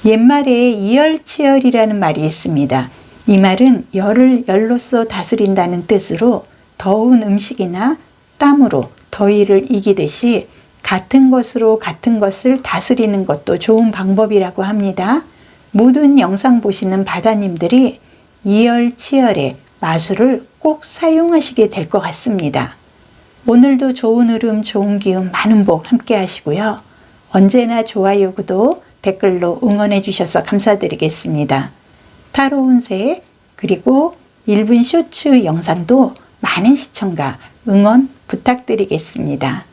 옛말에 이열치열이라는 말이 있습니다. 이 말은 열을 열로써 다스린다는 뜻으로 더운 음식이나 땀으로 더위를 이기듯이 같은 것으로 같은 것을 다스리는 것도 좋은 방법이라고 합니다. 모든 영상 보시는 바다님들이 이열치열의 마술을 꼭 사용하시게 될 것 같습니다. 오늘도 좋은 흐름, 좋은 기운, 많은 복 함께 하시고요. 언제나 좋아요, 구독, 댓글로 응원해 주셔서 감사드리겠습니다. 타로 운세 그리고 1분 쇼츠 영상도 많은 시청과 응원 부탁드리겠습니다.